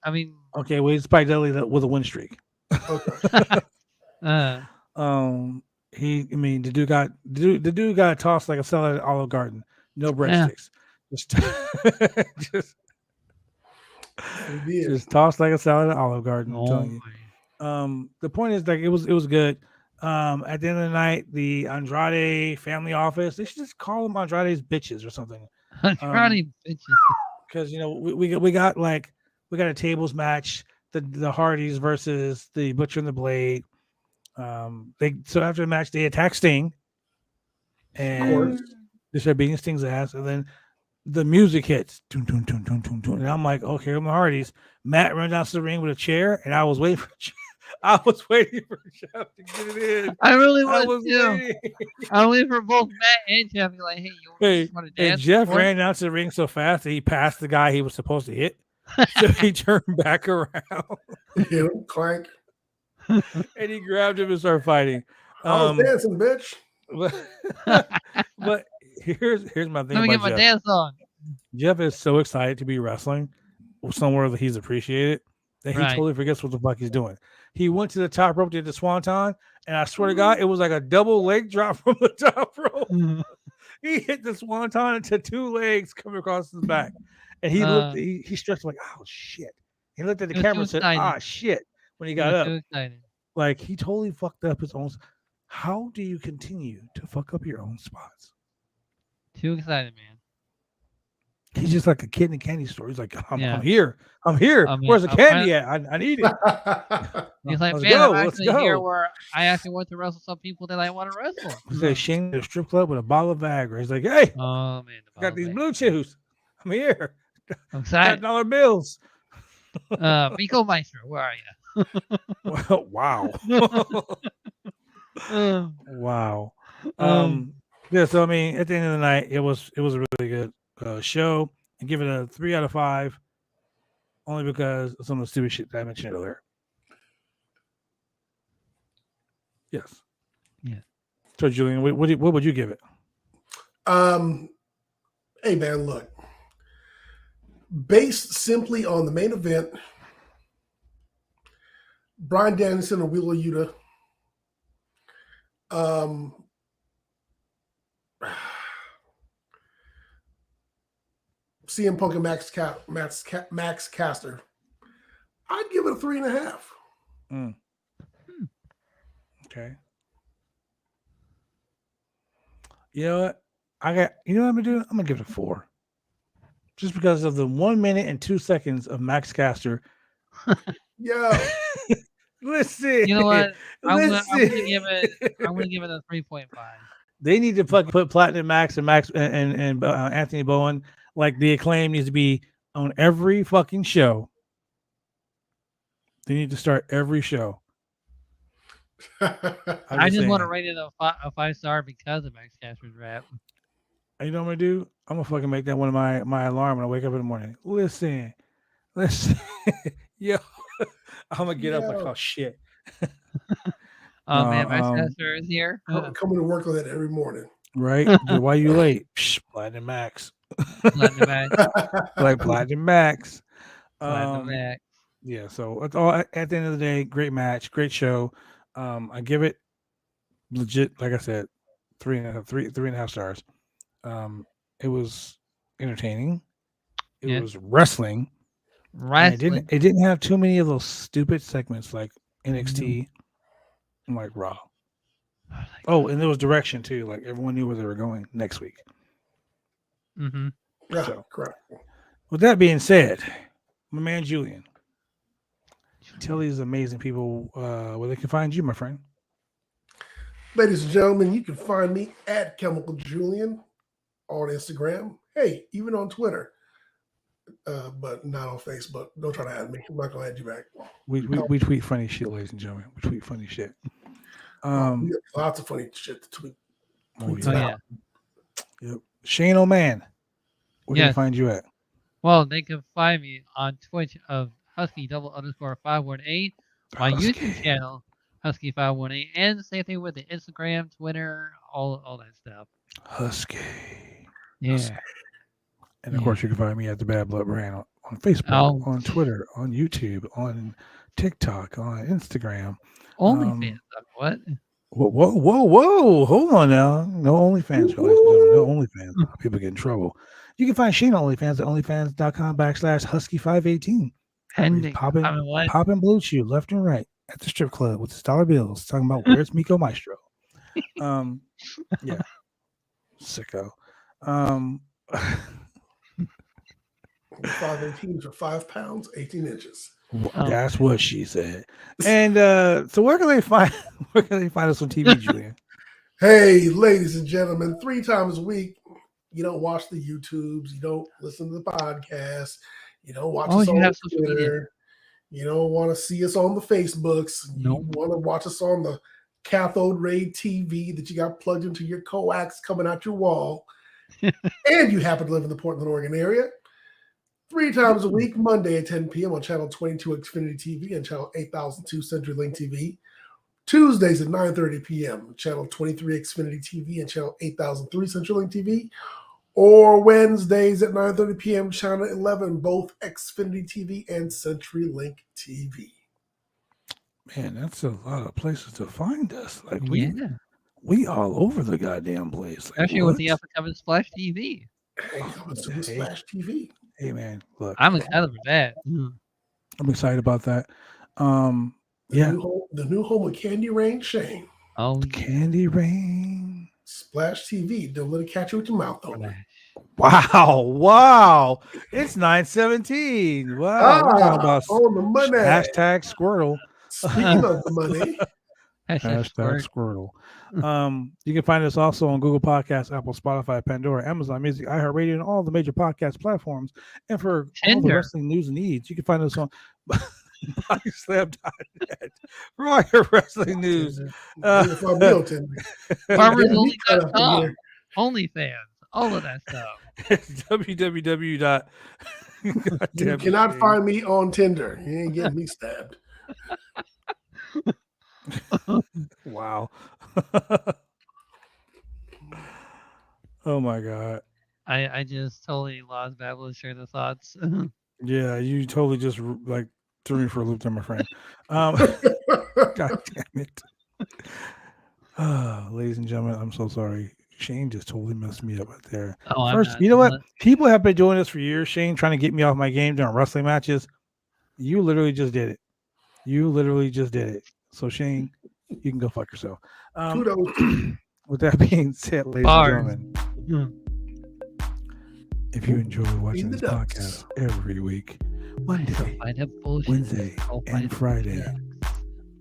Speaker 1: Okay, well, he's Spike Dudley with a win streak.
Speaker 3: Okay.
Speaker 1: The dude got tossed like a salad at Olive Garden. No breadsticks. Just tossed like a salad at Olive Garden. I'm telling you. The point is, like, it was good. At the end of the night, the Andrade family office, they should just call them Andrade's bitches or something.
Speaker 2: Andrade bitches.
Speaker 1: Because we got a tables match, the Hardys versus the Butcher and the Blade. So after the match, they attack Sting. and they start beating Sting's ass, and then the music hits, dun, dun, dun, dun, dun, dun, and I'm like, okay, I'm Hardys. Matt runs down to the ring with a chair, and I was waiting for Jeff to get it in.
Speaker 2: I really
Speaker 1: I
Speaker 2: was
Speaker 1: was
Speaker 2: too. I was waiting for both Matt and Jeff to be like, hey, you want to dance?
Speaker 1: And Jeff
Speaker 2: before?
Speaker 1: ran down to the ring so fast that he passed the guy he was supposed to hit. So he turned back around.
Speaker 3: Clank.
Speaker 1: And he grabbed him and started fighting.
Speaker 3: I was dancing, bitch.
Speaker 1: But here's my thing.
Speaker 2: Let me
Speaker 1: about
Speaker 2: get my
Speaker 1: Jeff.
Speaker 2: dance on.
Speaker 1: Jeff is so excited to be wrestling somewhere that he's appreciated that he totally forgets what the fuck he's doing. He went to the top rope, did the swanton, and I swear to God, it was like a double leg drop from the top rope. He hit the swanton into 2 legs coming across his back. And he looked, he stretched like, oh shit. He looked at the camera and said, ah shit, when he got up. Like he totally fucked up his own. How do you continue to fuck up your own spots?
Speaker 2: Too excited, man.
Speaker 1: He's just like a kid in a candy store. He's like, I'm here. Where's the candy at? I need it.
Speaker 2: He's like,
Speaker 1: let's
Speaker 2: man,
Speaker 1: go.
Speaker 2: I'm actually here where I actually want to wrestle some people that I want to wrestle.
Speaker 1: He's like Shane at a strip club with a bottle of Viagra. He's like, hey,
Speaker 2: oh man,
Speaker 1: I got these blue chews. I'm here.
Speaker 2: I'm excited.
Speaker 1: $5 bills.
Speaker 2: Rico Maestro, where are you?
Speaker 1: Wow. Wow. Yeah, so I mean, at the end of the night, it was a really good show. I give it a 3 out of 5, only because of some of the stupid shit that I mentioned earlier. Yes.
Speaker 2: Yeah.
Speaker 1: So, Julian, what would you give it?
Speaker 3: Hey, man, look. Based simply on the main event, Brian Danielson and Wheeler Yuta. CM Punk and Max Caster. I'd give it a 3.5.
Speaker 1: Okay. You know what? You know what I'm gonna do? I'm gonna give it a 4. Just because of the 1 minute and 2 seconds of Max Caster.
Speaker 3: Yeah.
Speaker 2: Listen. You know what? I'm gonna give it a 3.5.
Speaker 1: They need to fucking put Platinum Max and Anthony Bowen. Like the Acclaim needs to be on every fucking show. They need to start every show.
Speaker 2: I just want to rate it a 5-star because of Max Caster's rap.
Speaker 1: You know what I'm gonna do? I'm gonna fucking make that one of my alarm when I wake up in the morning. Listen. Yo, I'm gonna get up like, oh shit.
Speaker 2: Oh man, Max Caster is here.
Speaker 3: Coming to work on that every morning.
Speaker 1: Right? Why you late? Platinum Max.
Speaker 2: Platinum Max.
Speaker 1: Like Platinum Max.
Speaker 2: Platinum Max.
Speaker 1: Yeah, so it's all at the end of the day, great match, great show. I give it legit, like I said, 3.5 stars. It was entertaining. It was wrestling. It didn't have too many of those stupid segments like NXT and like Raw. Oh, and there was direction too. Like everyone knew where they were going next week.
Speaker 2: Mm-hmm.
Speaker 3: Yeah,
Speaker 1: so,
Speaker 3: correct.
Speaker 1: With that being said, my man Julian, tell these amazing people where they can find you, my friend.
Speaker 3: Ladies and gentlemen, you can find me at Chemical Julian on Instagram. Hey, even on Twitter. But not on Facebook. Don't try to add me. I'm not gonna add you back.
Speaker 1: We tweet funny shit, ladies and gentlemen. We tweet funny shit.
Speaker 3: Lots of funny shit to tweet.
Speaker 1: Yep. Shane O'Man, where can they find you at?
Speaker 2: Well, they can find me on Twitch of Husky_518, my YouTube channel Husky518, and the same thing with the Instagram, Twitter, all that stuff.
Speaker 1: Husky.
Speaker 2: Yeah.
Speaker 1: Husky. And of course, you can find me at the Bad Blood Brand on Facebook, on Twitter, on YouTube, on TikTok, on Instagram.
Speaker 2: OnlyFans, what?
Speaker 1: Whoa! Hold on now. No OnlyFans, no OnlyFans. People get in trouble. You can find Shane on OnlyFans at onlyfans.com/Husky518.
Speaker 2: Pending.
Speaker 1: Popping blue chew left and right at the strip club with his dollar bills, talking about where's Miko Maestro. Yeah, sicko.
Speaker 3: 518 for 5 pounds, 18 inches.
Speaker 1: That's what she said. And so where can they find us on TV, Julian?
Speaker 3: Hey, ladies and gentlemen, 3 times a week, you don't watch the YouTubes, you don't listen to the podcast, you don't watch us
Speaker 2: you
Speaker 3: on
Speaker 2: have social media.
Speaker 3: Twitter, you don't want to see us on the Facebooks,
Speaker 2: Nope.
Speaker 3: you want to watch us on the cathode ray TV that you got plugged into your coax coming out your wall, and you happen to live in the Portland, Oregon area. 3 times a week, Monday at 10 p.m. on Channel 22 Xfinity TV and Channel 8002 CenturyLink TV. Tuesdays at 9:30 p.m. Channel 23 Xfinity TV and Channel 8003 CenturyLink TV. Or Wednesdays at 9:30 p.m. Channel 11, both Xfinity TV and CenturyLink TV.
Speaker 5: Man, that's a lot of places to find us. Like
Speaker 2: Yeah.
Speaker 5: we all over the goddamn place. Like,
Speaker 2: Especially with the up-and-coming Splash TV.
Speaker 3: Hey, coming to the Splash TV.
Speaker 5: Hey man, look,
Speaker 2: I'm excited for that.
Speaker 5: I'm excited about that.
Speaker 3: The new home of Candy Rain Shane.
Speaker 2: Oh,
Speaker 5: Candy Rain.
Speaker 3: Splash TV. Don't let it catch you with your mouth open.
Speaker 5: Wow. It's 9:17. Wow. We're talking about
Speaker 3: on the money.
Speaker 5: hashtag Squirtle.
Speaker 3: Speaking of the money.
Speaker 5: Hashtag Squirtle. You can find us also on Google Podcasts, Apple, Spotify, Pandora, Amazon Music, iHeartRadio, and all the major podcast platforms. And for all the wrestling news and needs, you can find us on bodyslam.net for all your wrestling news.
Speaker 2: FarmersOnly.com, OnlyFans, all of that stuff.
Speaker 5: www.
Speaker 3: You cannot find me on Tinder. You ain't getting me stabbed.
Speaker 5: Wow. Oh my god.
Speaker 2: I just totally lost Babel to share the thoughts.
Speaker 5: Yeah, you totally just like threw me for a loop there, my friend. God damn it. Ladies and gentlemen, I'm so sorry. Shane just totally messed me up right there. First, you know what? People have been doing this for years, Shane, trying to get me off my game during wrestling matches. You literally just did it. So, Shane, you can go fuck yourself. With that being said, ladies and gentlemen, if you enjoy watching this podcast every week, Monday, Wednesday, and Friday,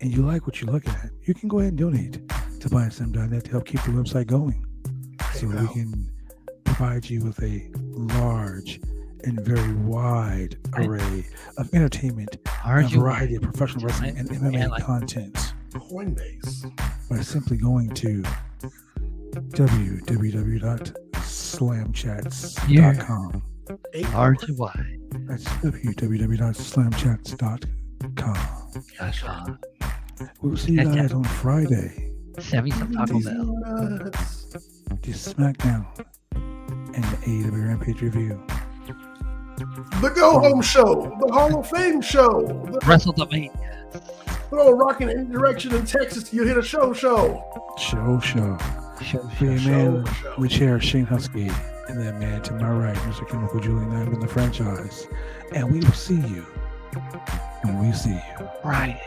Speaker 5: and you like what you're looking at, you can go ahead and donate to bodyslam.net to help keep the website going so we can provide you with a large and very wide array of entertainment and a variety of professional wrestling and MMA content.
Speaker 3: Coinbase.
Speaker 5: By simply going to www.slamchats.com.
Speaker 2: R2Y.
Speaker 5: That's www.slamchats.com. We'll see you guys on Friday.
Speaker 2: Send me some Taco Bell.
Speaker 5: The SmackDown and the AEW Rampage review.
Speaker 3: The Go Home Show. The Hall of Fame Show. The
Speaker 2: WrestleMania.
Speaker 3: Throw a rock in any direction in Texas, you hit a show.
Speaker 5: Show. Man, we chair Shane Husky, and that man to my right, Mr. Chemical Julian, I'm in the franchise. And we will see you when we see you.
Speaker 3: Friday.